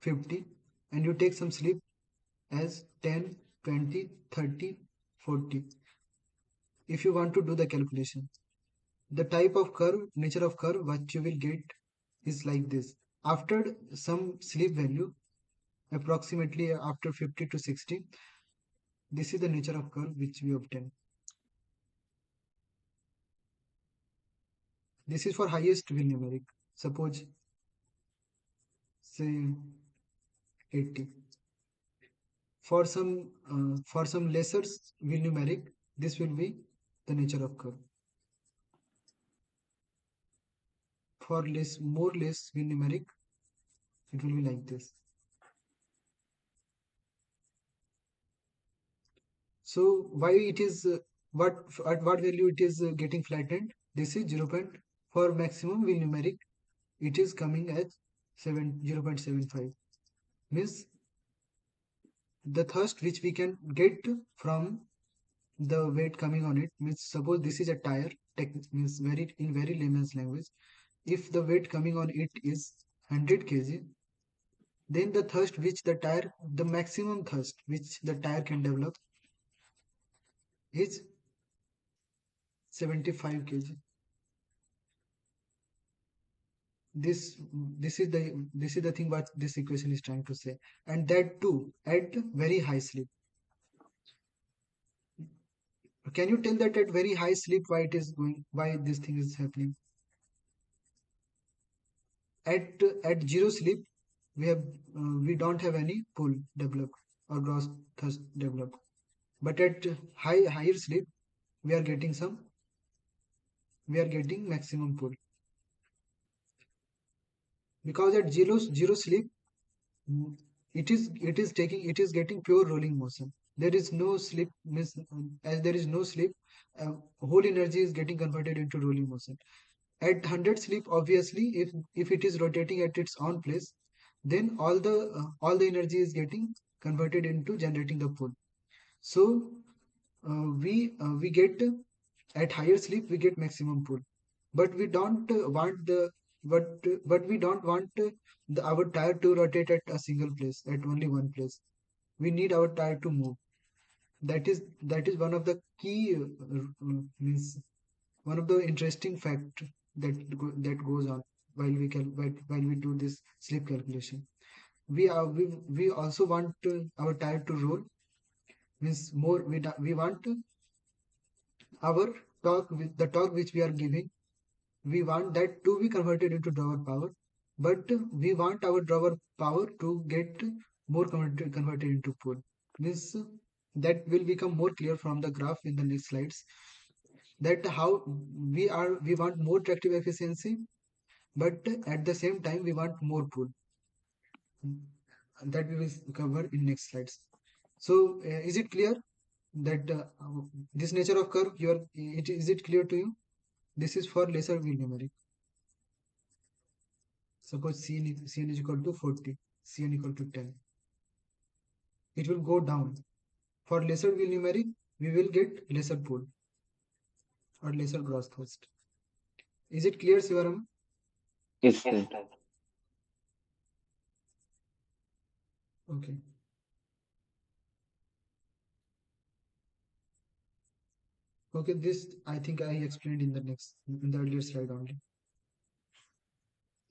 50 and you take some slip as 10, 20, 30, 40. If you want to do the calculation, the type of curve, nature of curve, what you will get is like this. After some slip value, approximately after 50 to 60, this is the nature of curve which we obtain. This is for highest wheel numeric. Suppose say 80. For some lesser wheel numeric, this will be the nature of curve. For less wheel numeric, it will be like this. So why it is what at what value it is getting flattened? This is 0. For maximum wheel numeric, it is coming as 0.75. Means the thrust which we can get from the weight coming on it, means suppose this is a tire, means very in very layman's language, if the weight coming on it is 100 kg, then the maximum thrust which the tire can develop is 75 kg. this this is the thing what this equation is trying to say, and that too at very high sleep. Can you tell that at very high sleep why it is going, why this thing is happening? At zero sleep, we don't have any pull developed or gross thrust developed, but at higher sleep we are getting some, we are getting maximum pull, because at zero sleep, mm, it is getting pure rolling motion. There is no sleep, means as there is no sleep, whole energy is getting converted into rolling motion. At 100 sleep, obviously, if it is rotating at its own place, then all the energy is getting converted into generating the pull. So we get at higher sleep we get maximum pull, but we don't want the but we don't want our tire to rotate at a single place, at only one place. We need our tire to move. That is one of the key means one of the interesting fact that goes on while we do this sleep calculation. We also want our tire to roll, means more we want our torque, with the torque which we are giving, we want that to be converted into drawer power, but we want our drawer power to get more converted into pull. Means that will become more clear from the graph in the next slides, that how we want more tractive efficiency, but at the same time we want more pull. That we will cover in next slides. So is it clear that this nature of curve, is it clear to you? This is for lesser wheel numeric. Suppose Cn is equal to 40, Cn equal to 10. It will go down. For lesser wheel numeric, we will get lesser pull or lesser gross thrust. Is it clear, Sivaram? Yes, sir. Okay. Okay, this I think I explained in the earlier slide only.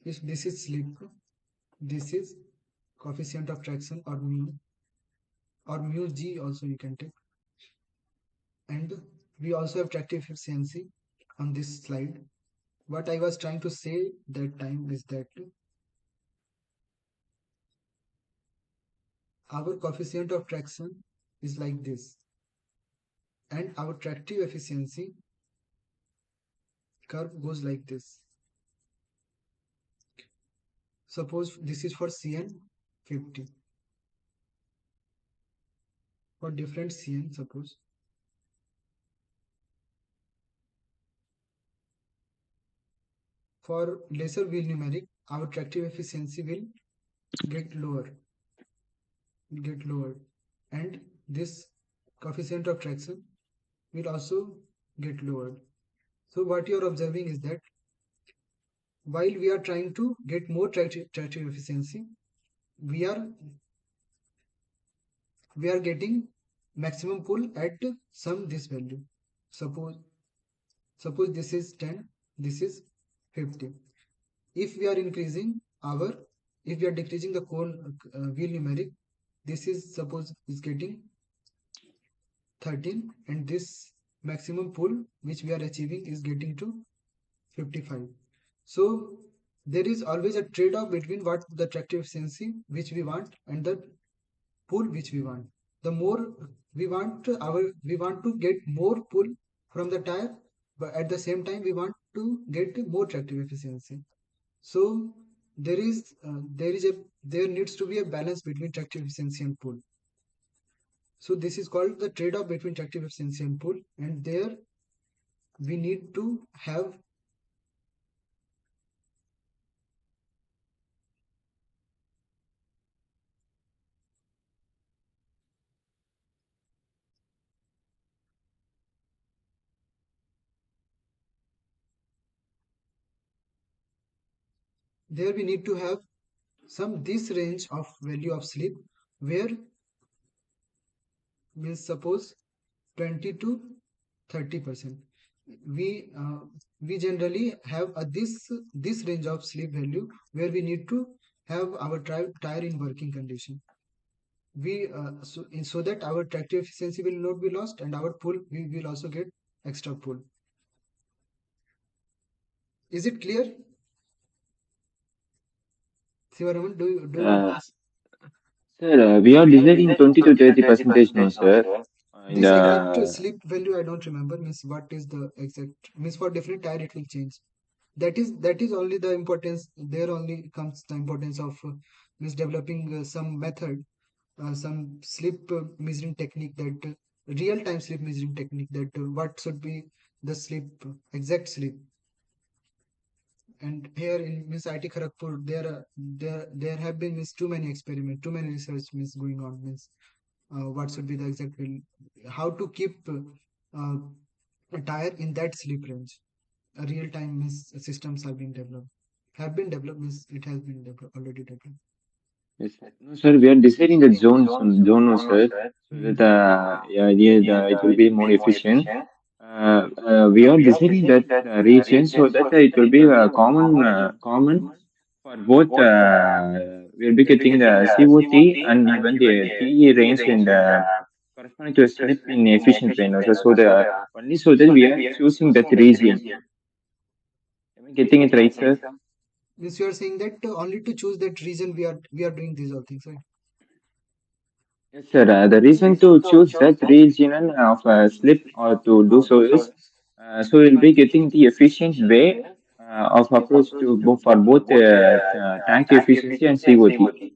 If this is slip, this is coefficient of traction or mu g also you can take. And we also have tractive efficiency on this slide. What I was trying to say that time is that our coefficient of traction is like this, and our tractive efficiency curve goes like this. Suppose this is for Cn 50. For different Cn, suppose for lesser wheel numeric, our tractive efficiency will get lower, and this coefficient of traction will also get lowered. So what you are observing is that while we are trying to get more tractive efficiency, we are we are getting maximum pull at some this value. Suppose this is 10, this is 50. If we are increasing our, if we are decreasing the cone wheel numeric, this is suppose is getting 13, and this maximum pull which we are achieving is getting to 55. So there is always a trade-off between what the tractive efficiency which we want and the pull which we want. The more we want to get more pull from the tire, but at the same time we want to get more tractive efficiency. So there needs to be a balance between tractive efficiency and pull. So this is called the trade-off between tractive efficiency and pull, and there we need to have, there we need to have some this range of value of slip, where means suppose 20 to 30%. We we generally have this range of sleep value where we need to have our tire in working condition. So that our tractive efficiency will not be lost, and our pull, we will also get extra pull. Is it clear, Sivaraman? Do you Uh, Sir, we are deciding 20 to 30 percentage, no, sir. And this exact sleep value I don't remember, means what is the exact, means for different tire it will change. That is only the importance. There only comes the importance of means developing some method, some sleep measuring technique, that real time sleep measuring technique, that what should be the sleep, exact sleep. And here in Miss IT Kharagpur, there have been means too many experiment, too many research means going on, means what should be the exact how to keep a tire in that sleep range. A real time means systems are being developed, have been developed, means it has been developed, already developed. yes, no, sir, we are deciding the zone, no, sir, so that Mhm. yeah, yeah, it will be more efficient. We are deciding that region so that it will be common for both. We'll be getting the COT and even the TE range in the corresponding to a slip in efficient way. Also, so the only so that we are choosing that region. Am I getting it right, sir? Means you are saying that only to choose that region we are doing these all things, right? Yes, sir. The reason to choose that regional of slip or to do so is so we'll be getting the efficient way of approach to for both tank efficiency and COT.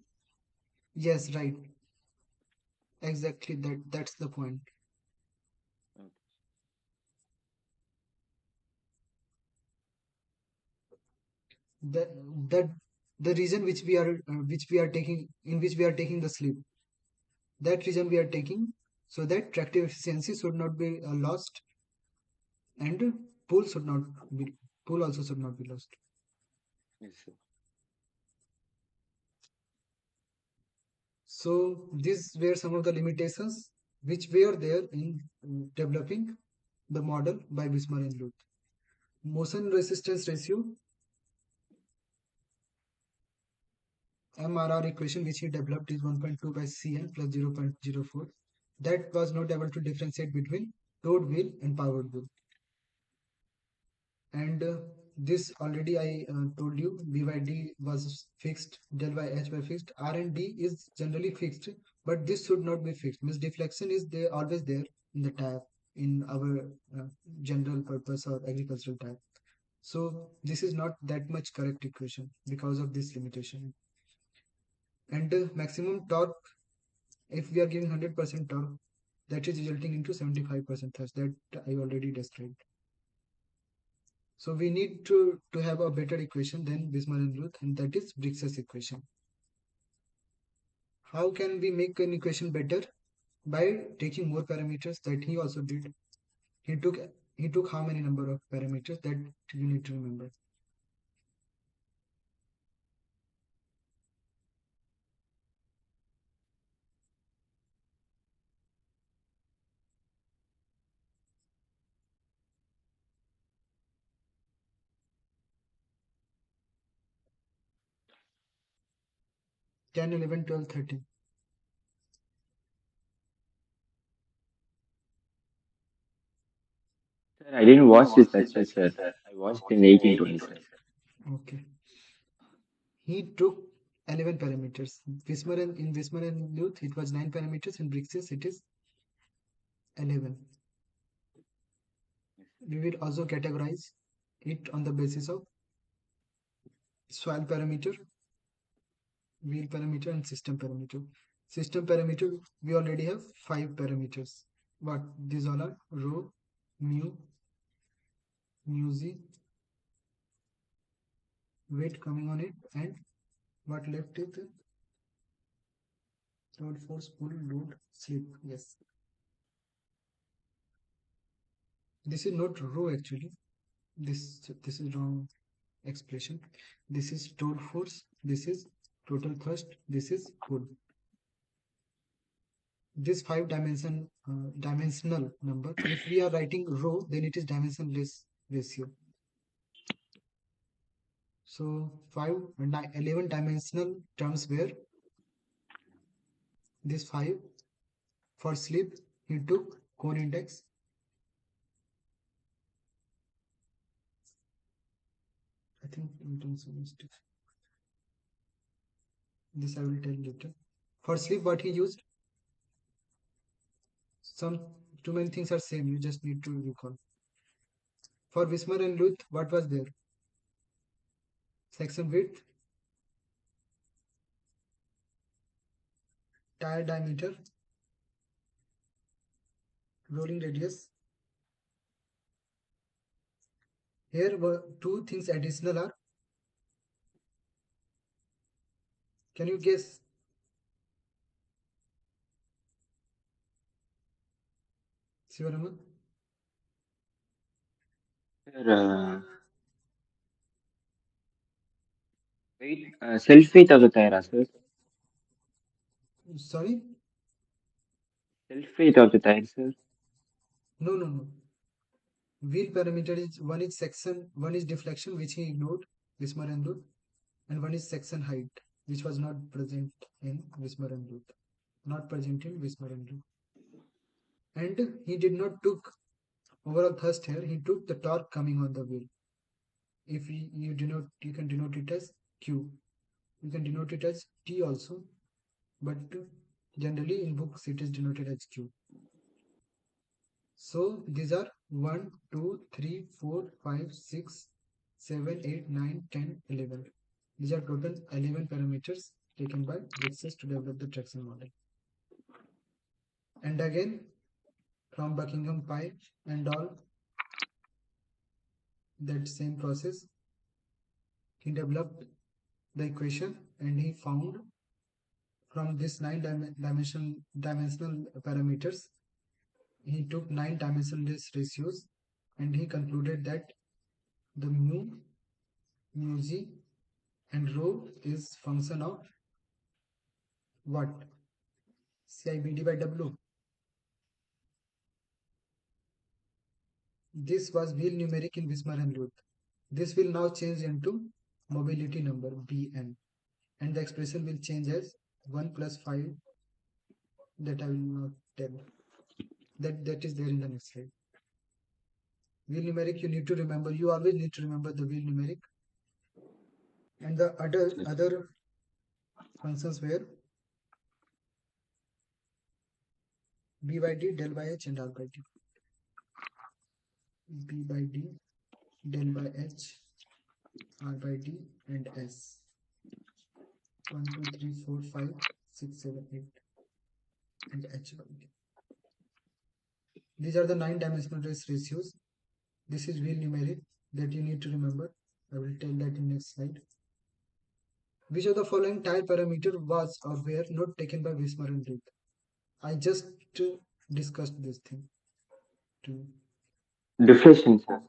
Yes, right. Exactly, that's the point. That the reason which we are taking, in which we are taking the sleep, that reason we are taking, so that tractive efficiency should not be lost, and pool should not be pool also should not be lost. Yes, sir. So these were some of the limitations which were there in developing the model by Bismarck and Luth. Motion resistance ratio, MRR equation which he developed, is 1.2 by Cn plus 0.04. That was not able to differentiate between towed wheel and powered wheel. And this already I told you, B by D was fixed, del by H by fixed, R and D is generally fixed, but this should not be fixed. Means deflection is there, always there in the tire, in our general purpose or agricultural tire. So this is not that much correct equation because of this limitation. And maximum torque, if we are giving 100% torque, that is resulting into 75% thrust, that I already described. So we need to have a better equation than Bismarck and Ruth, and that is Brix's equation. How can we make an equation better? By taking more parameters, that he also did. He took he took how many number of parameters, that you need to remember. 10, 11, 12, 13. Sir, I didn't watch this lecture, sir. I watched in 1827. Okay. He took 11 parameters. In Bismarck and Luth, it was 9 parameters. In Brix's, it is 11. We will also categorize it on the basis of soil parameter, wheel parameter, and system parameter. System parameter, we already have 5 parameters. What these all are? Rho, mu, mu z, weight coming on it, and what left is load, force, pull, load, slip. Yes, this is not rho actually. This is wrong expression. This is total force. This is total thrust. This is pull. These 5 dimension dimensional number. If we are writing row, then it is dimensionless ratio. So 11 dimensional terms were this 5. For sleep, he took cone index. I think in terms of mistake. This I will tell later. For sleep, what he used, some too many things are same. You just need to recall. For Wismer and Luth, what was there? Section width, tire diameter, rolling radius. Here were two things additional are. Can you guess? Sivaraman? Sir, self weight of the tire, sir. Sorry? Self weight of the tire, sir. No, no, no. Wheel parameter is one is deflection, which he ignored, Wismer and Luth, and one is section height, which was not present in Wismer and Luth. Not present in Wismer and Luth. And he did not took overall thrust here, he took the torque coming on the wheel. If you denote, you can denote it as Q. You can denote it as T also, but generally in books it is denoted as Q. So these are 1, 2, 3, 4, 5, 6, 7, 8, 9, 10, 11. These are total 11 parameters taken by Brixis to develop the traction model. And again, from Buckingham Pi and all, that same process, he developed the equation and he found from this dimensional parameters, he took 9 dimensionless ratios and he concluded that the mu g and rho is function of what? CIBD by W. This was wheel numeric in Wismar and Luth. This will now change into mobility number Bn, and the expression will change as 1 plus 5, that I will not tell. That is there in the next slide. Wheel numeric, you need to remember. You always need to remember the wheel numeric. And the other functions were b by d, del by h, and r by d. B by d, del by h, r by d, and s. 1, 2, 3, 4, 5, 6, 7, 8, and h by d. These are the 9 dimensional ratios. This is wheel numeric that you need to remember. I will tell that in next slide. Which of the following tire parameter was or were not taken by Wismar and Luth? I just discussed this thing too. Deflation, sir.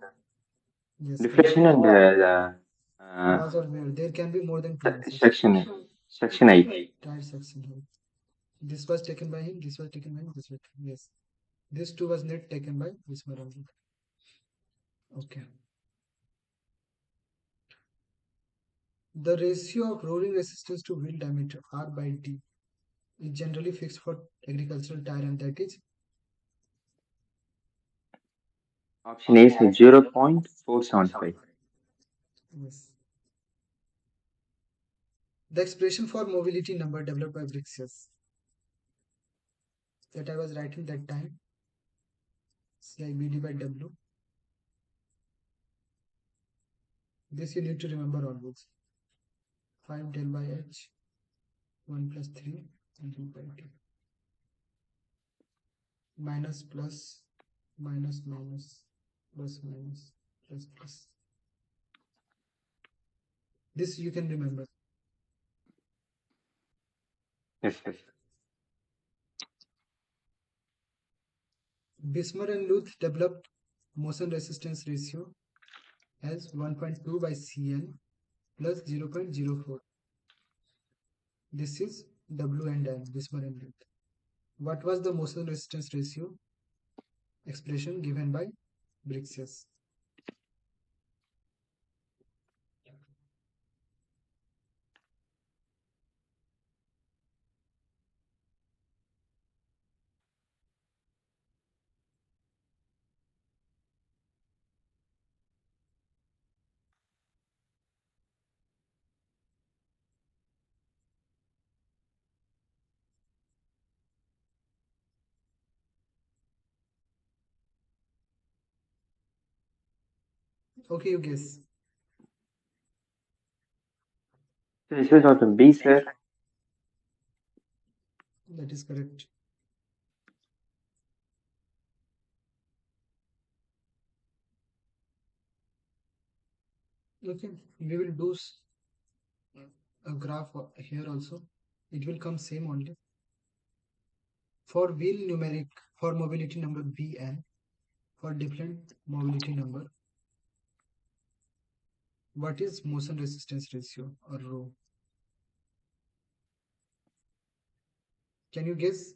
Yes, correct. Deflation and Was or were. There can be more than two answers. section 8. Tire section height. This was taken by him. This was taken by him. This was taken. Yes. This two was not taken by Wismar and Luth. Okay. The ratio of rolling resistance to wheel diameter R by D is generally fixed for agricultural tire, and that is Option A is 0.475. yes. The expression for mobility number developed by Brixius that I was writing that time, CIBD by W. This you need to remember always. 5 del by H, 1 plus 3, and d by T. Minus plus, minus minus, plus minus, plus plus. This you can remember. Yes, yes. Bismarck and Luth developed motion resistance ratio as 1.2 by Cn plus 0.04. This is W and N, Bismarck and Luth. What was the motion resistance ratio expression given by Brixius? Okay, you guess. This is option B, sir. That is correct. Okay, we will do a graph here also. It will come same only. For wheel numeric, for mobility number Bn, for different mobility number, what is motion resistance ratio or rho? Can you guess?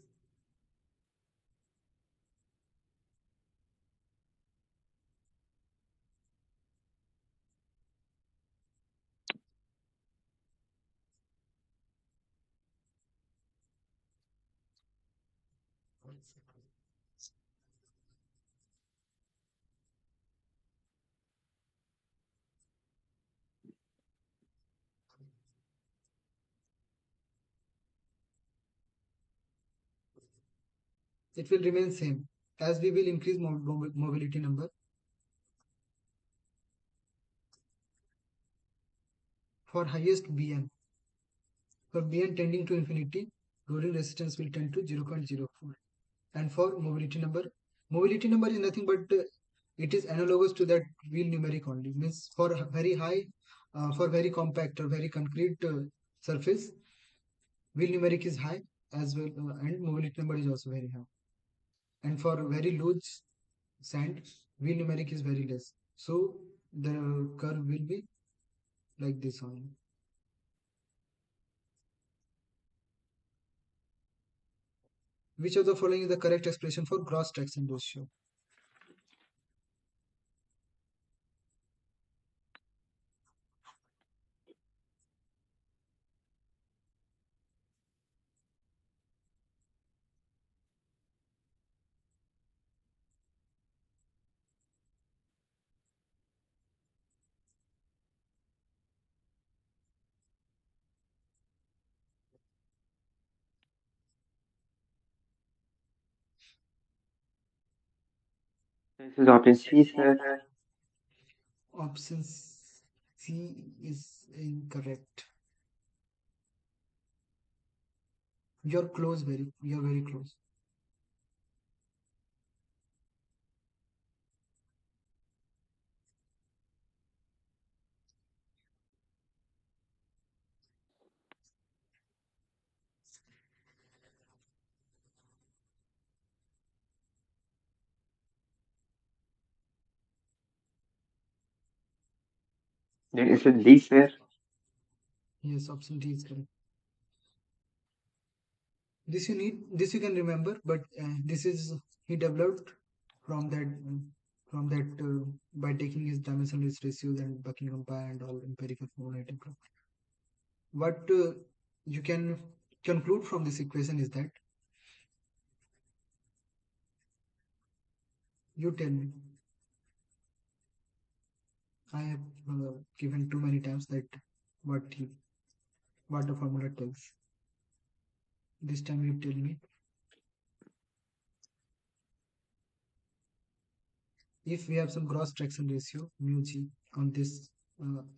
It will remain same as we will increase mobility number. For highest Bn, for Bn tending to infinity, rolling resistance will tend to 0.04. And for mobility number is nothing but it is analogous to that wheel numeric only. Means for very high, for very compact or very concrete surface, wheel numeric is high as well, and mobility number is also very high. And for very loose sand, wheel numeric is very less. So the curve will be like this only. Which of the following is the correct expression for gross traction ratio? This is option C, sir. Option C is incorrect. You're close, you're very close. Then is it D, sir? Yes, option D is correct. This you can remember, but this is he developed from that by taking his dimensionless ratios and Buckingham pi and all empirical formulating. What you can conclude from this equation is that you tell me. I have given too many times that what he, what the formula tells. This time you tell me. If we have some gross traction ratio mu g on this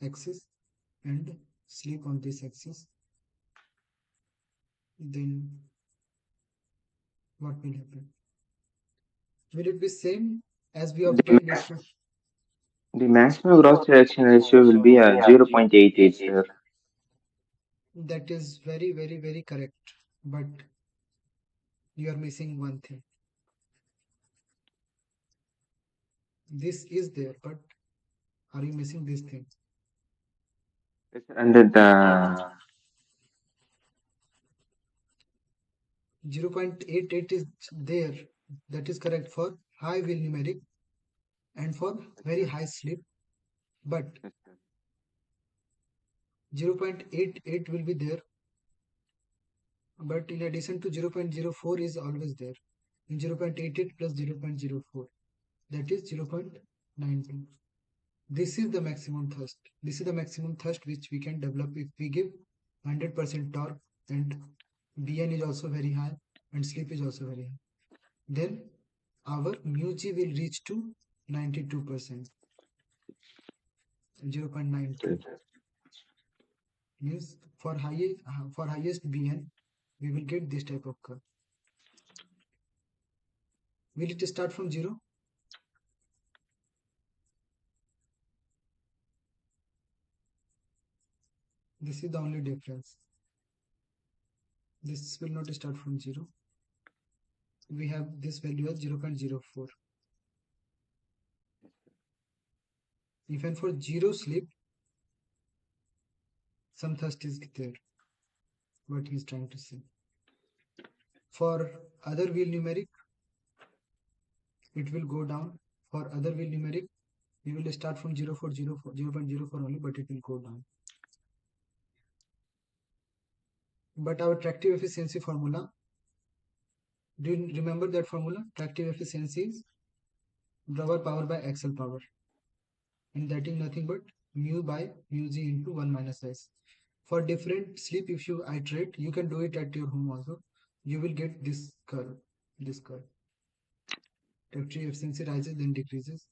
axis and slip on this axis, then what will happen? Will it be same as we The, obtained it? the maximum gross reaction ratio will be 0.88, sir. That is very correct. But you are missing one thing. This is there, but are you missing this thing? It's under the 0.88 is there. That is correct for high wheel numeric and for very high slip. But 0.88 will be there. But in addition to 0.04 is always there. In 0.88 plus 0.04, that is 0.92. This is the maximum thrust. This is the maximum thrust which we can develop if we give 100% torque, and Bn is also very high and slip is also very high. Then our mu g will reach to 92%, 0.92. Means for highest Bn we will get this type of curve. Will it start from 0? This is the only difference. This will not start from 0. We have this value as 0.04. Even for 0 slip, some thrust is there. What he is trying to say. For other wheel numeric, it will go down. For other wheel numeric, we will start from 0.04 only, but it will go down. But our tractive efficiency formula, do you remember that formula? Tractive efficiency is rubber power by axle power, and that is nothing but mu by mu g into 1 minus s. For different slip, if you iterate, you can do it at your home also. You will get this curve. This curve. Tractive efficiency rises then decreases.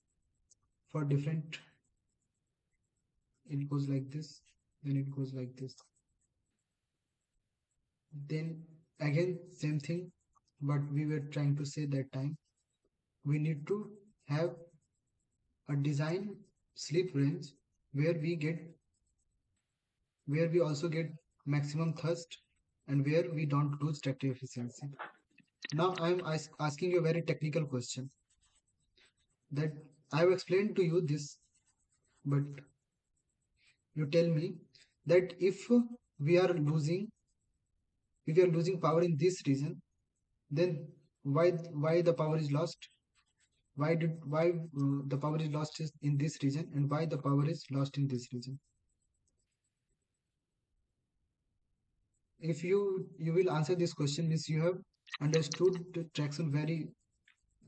For different, it goes like this, then it goes like this. Then again same thing what we were trying to say that time. We need to have a design slip range where we also get maximum thrust and where we don't lose tractive efficiency. Now I am asking you a very technical question that I have explained to you this, but you tell me that if we are losing power in this region, then why the power is lost? Why the power is lost is in this region, and why the power is lost in this region? If you will answer this question, means you have understood the traction very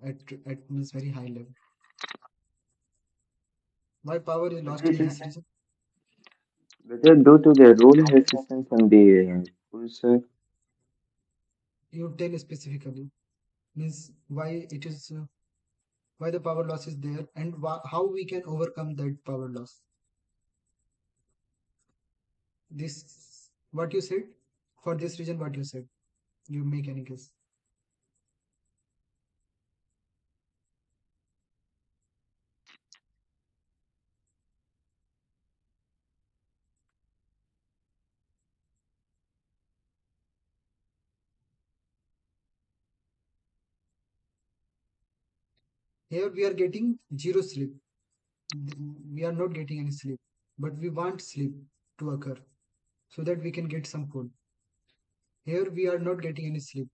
at means very high level. Why power is lost in this region? Whether due to the rolling resistance and the pulsar. You tell specifically, means why it is why the power loss is there, and how we can overcome that power loss. This what you said for this region. What you said? You make any guess? Here we are getting zero slip. We are not getting any slip, but we want slip to occur so that we can get some pull. Here we are not getting any slip.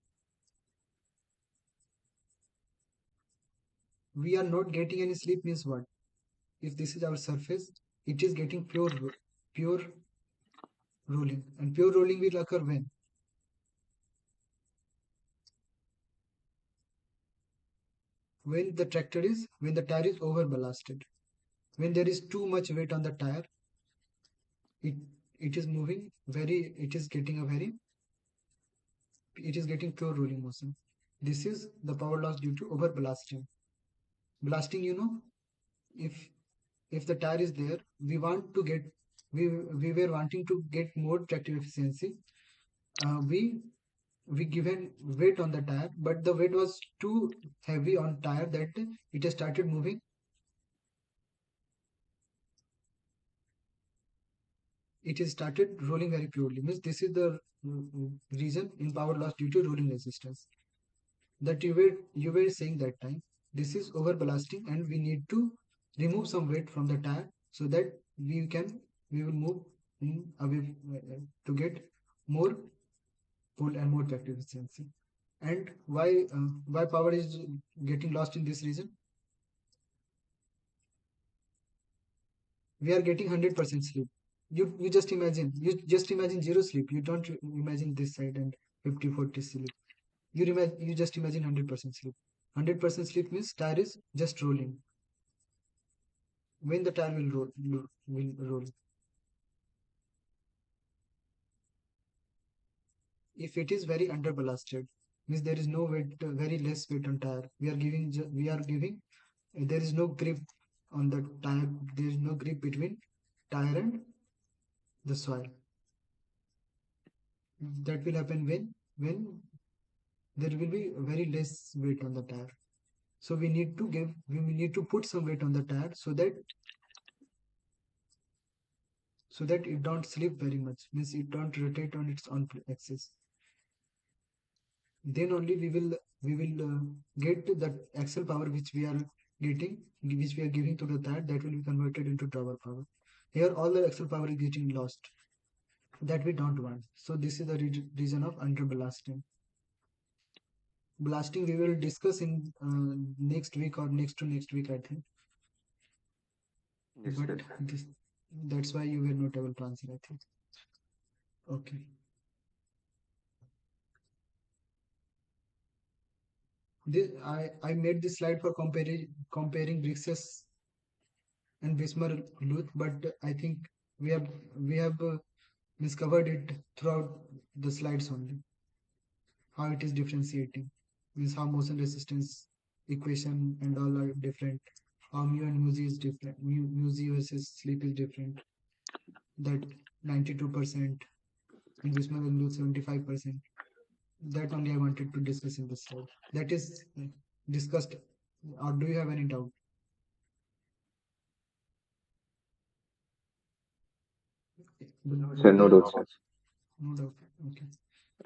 We are not getting any slip means what? If this is our surface, it is getting pure rolling, and pure rolling will occur when the tire is over ballasted. When there is too much weight on the tire, it it is moving very. It is getting pure rolling motion. This is the power loss due to over blasting. Blasting, if the tire is there, we were wanting to get more tractive efficiency. We given weight on the tire, but the weight was too heavy on tire that it has started moving. It has started rolling very purely. Means this is the reason in power loss due to rolling resistance that you were saying that time. This is over ballasting, and we need to remove some weight from the tire so that we will move away to get more pull and more tractive efficiency. And why power is getting lost in this region? We are getting 100% sleep. You just imagine zero sleep. You don't imagine this side and 50-40 sleep. You just imagine 100% sleep. 100% sleep means tire is just rolling. When the tire will roll. If it is very under ballasted, means there is no weight, very less weight on tire. We are giving there is no grip on the tire. There is no grip between tire and the soil. That will happen when there will be very less weight on the tire. So we need to put some weight on the tire so that it don't slip very much, means it don't rotate on its own axis. Then only we will get that axle power which we are giving to the tire, that will be converted into tower power. Here all the axle power is getting lost, that we don't want. So this is the reason of under blasting. Blasting we will discuss in next week or next to next week, I think. Yes, But sir. that's why you were not able to answer, I think. Okay. I made this slide for comparing Brixus and Bismarck Luth, but I think we have discovered it throughout the slides only. How it is differentiating, means how motion resistance equation and all are different. How mu and mu z is different. Mu z versus sleep is different. That 92% in Bismarck and Luth 75%. That only I wanted to discuss in this slide. That is discussed. Or do you have any doubt? No, sir. Would No there? doubt, sir. No doubt. Okay.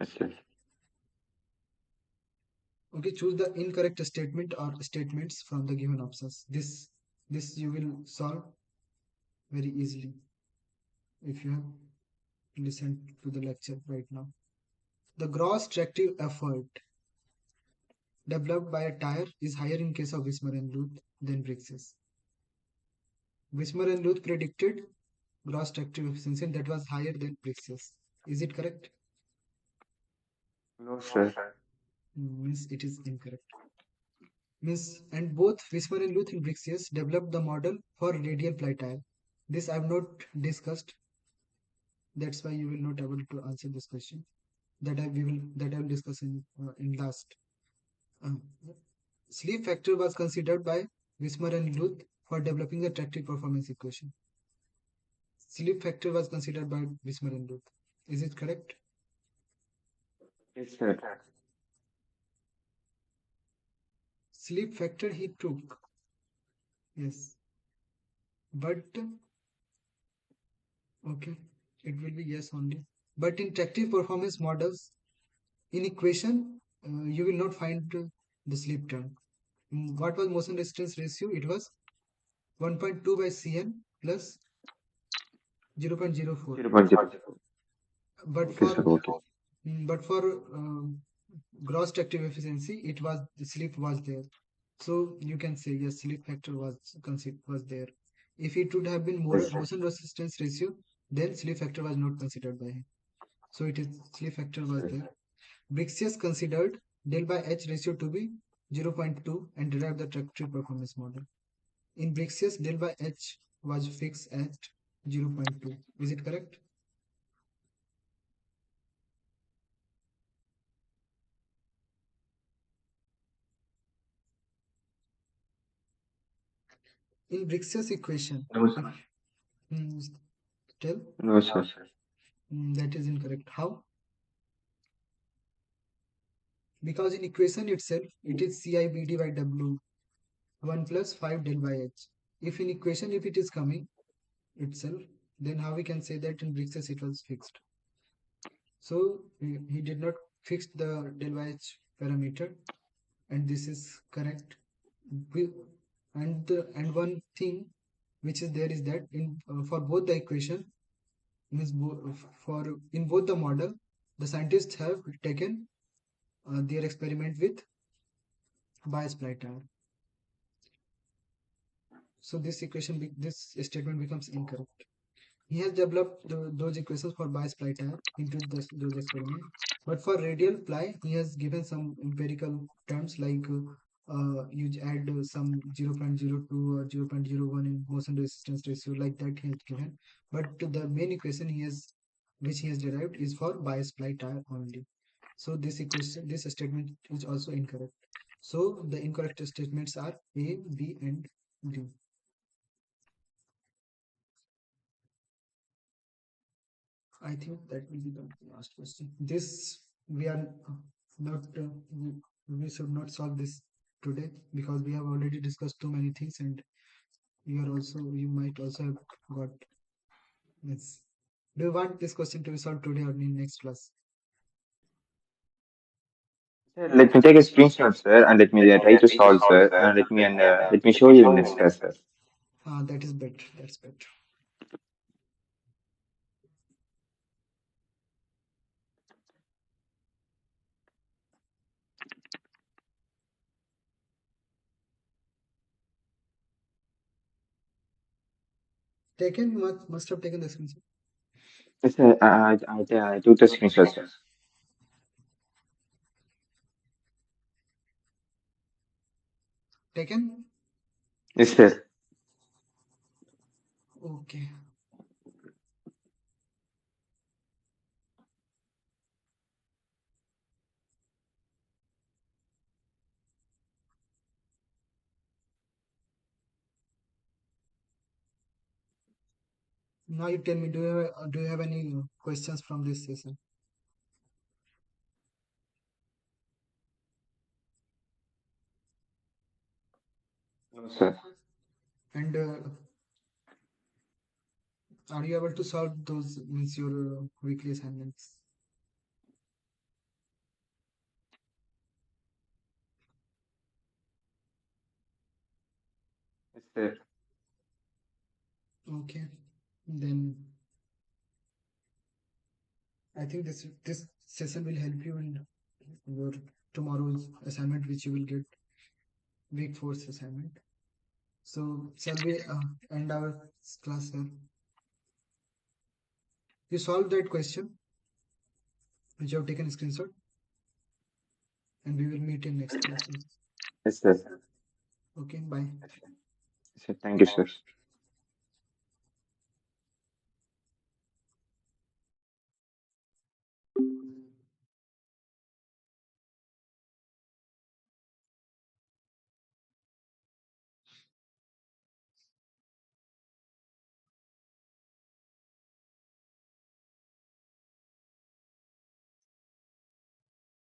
Yes, sir. Okay. Choose the incorrect statement or statements from the given options. This you will solve very easily if you have listened to the lecture right now. The gross tractive effort developed by a tire is higher in case of Wismer and Luth than Brix's. Wismer and Luth predicted gross tractive efficiency that was higher than Brix's. Is it correct? No, sir. Means it is incorrect. Means and both Wismer and Luth in Brix's developed the model for radial ply tire. This I have not discussed. That's why you will not able to answer this question. That I will discuss in last. Uh, Sleep factor was considered by Wismer and Luth for developing the tractive performance equation. Sleep factor was considered by Wismer and Luth. Is it correct? Yes, sir. Sleep factor he took. Yes. But okay, it will be yes only. But in tractive performance models, in equation, you will not find the sleep term. What was motion resistance ratio? It was 1.2 by Cn plus 0.04. 0.04. But Okay, for sir. Okay. but for gross tractive efficiency, it was the sleep was there. So you can say yes, sleep factor was there. If it would have been more Yes, motion resistance ratio, then sleep factor was not considered by him. So it is sleep factor was sir. there. Brixius considered del by H ratio to be 0.2 and derived the tractive performance model. In Brixius, del by H was fixed at 0.2. Is it correct? In Brixius equation, No, if mm, tell no, sir. that is incorrect. How? Because in equation itself, it is CIBD by W 1 plus 5 del by H. If in equation, if it is coming itself, then how we can say that in Brixius it was fixed? So he did not fix the del by H parameter, and this is correct. And one thing which is there is that in for both the equation, means for in both the model, the scientists have taken their experiment with bias tire. So this statement becomes incorrect. He has developed those equations for bias ply tire into those experiments. But for radial ply, he has given some empirical terms like you add some 0.02 or 0.01 in motion resistance ratio, like that he has given. But the main equation which he has derived is for bias ply tire only. So this statement is also incorrect. So the incorrect statements are A, B, and D. I think that will be the last question. This we are not we should not solve this today because we have already discussed too many things, and you might also have got this. Do you want this question to be solved today or in next class? Sir, let me take a screenshot, sir, and let me try to solve, sir. Let me show you in next class, sir. That is better. That's better. Taken must have taken the screenshot. Yes, sir, I took the screenshot, sir. Taken. Yes, sir. Okay. Now you tell me. Do you have any questions from this session? No, sir. And are you able to solve those means your weekly assignments? Yes, sir. Okay. Then I think this session will help you in your tomorrow's assignment, which you will get week four's assignment. So shall we end our class here? You solved that question which you have taken a screenshot, and we will meet in next class. Yes, sir. Okay, bye. Yes, sir. Thank you, sir.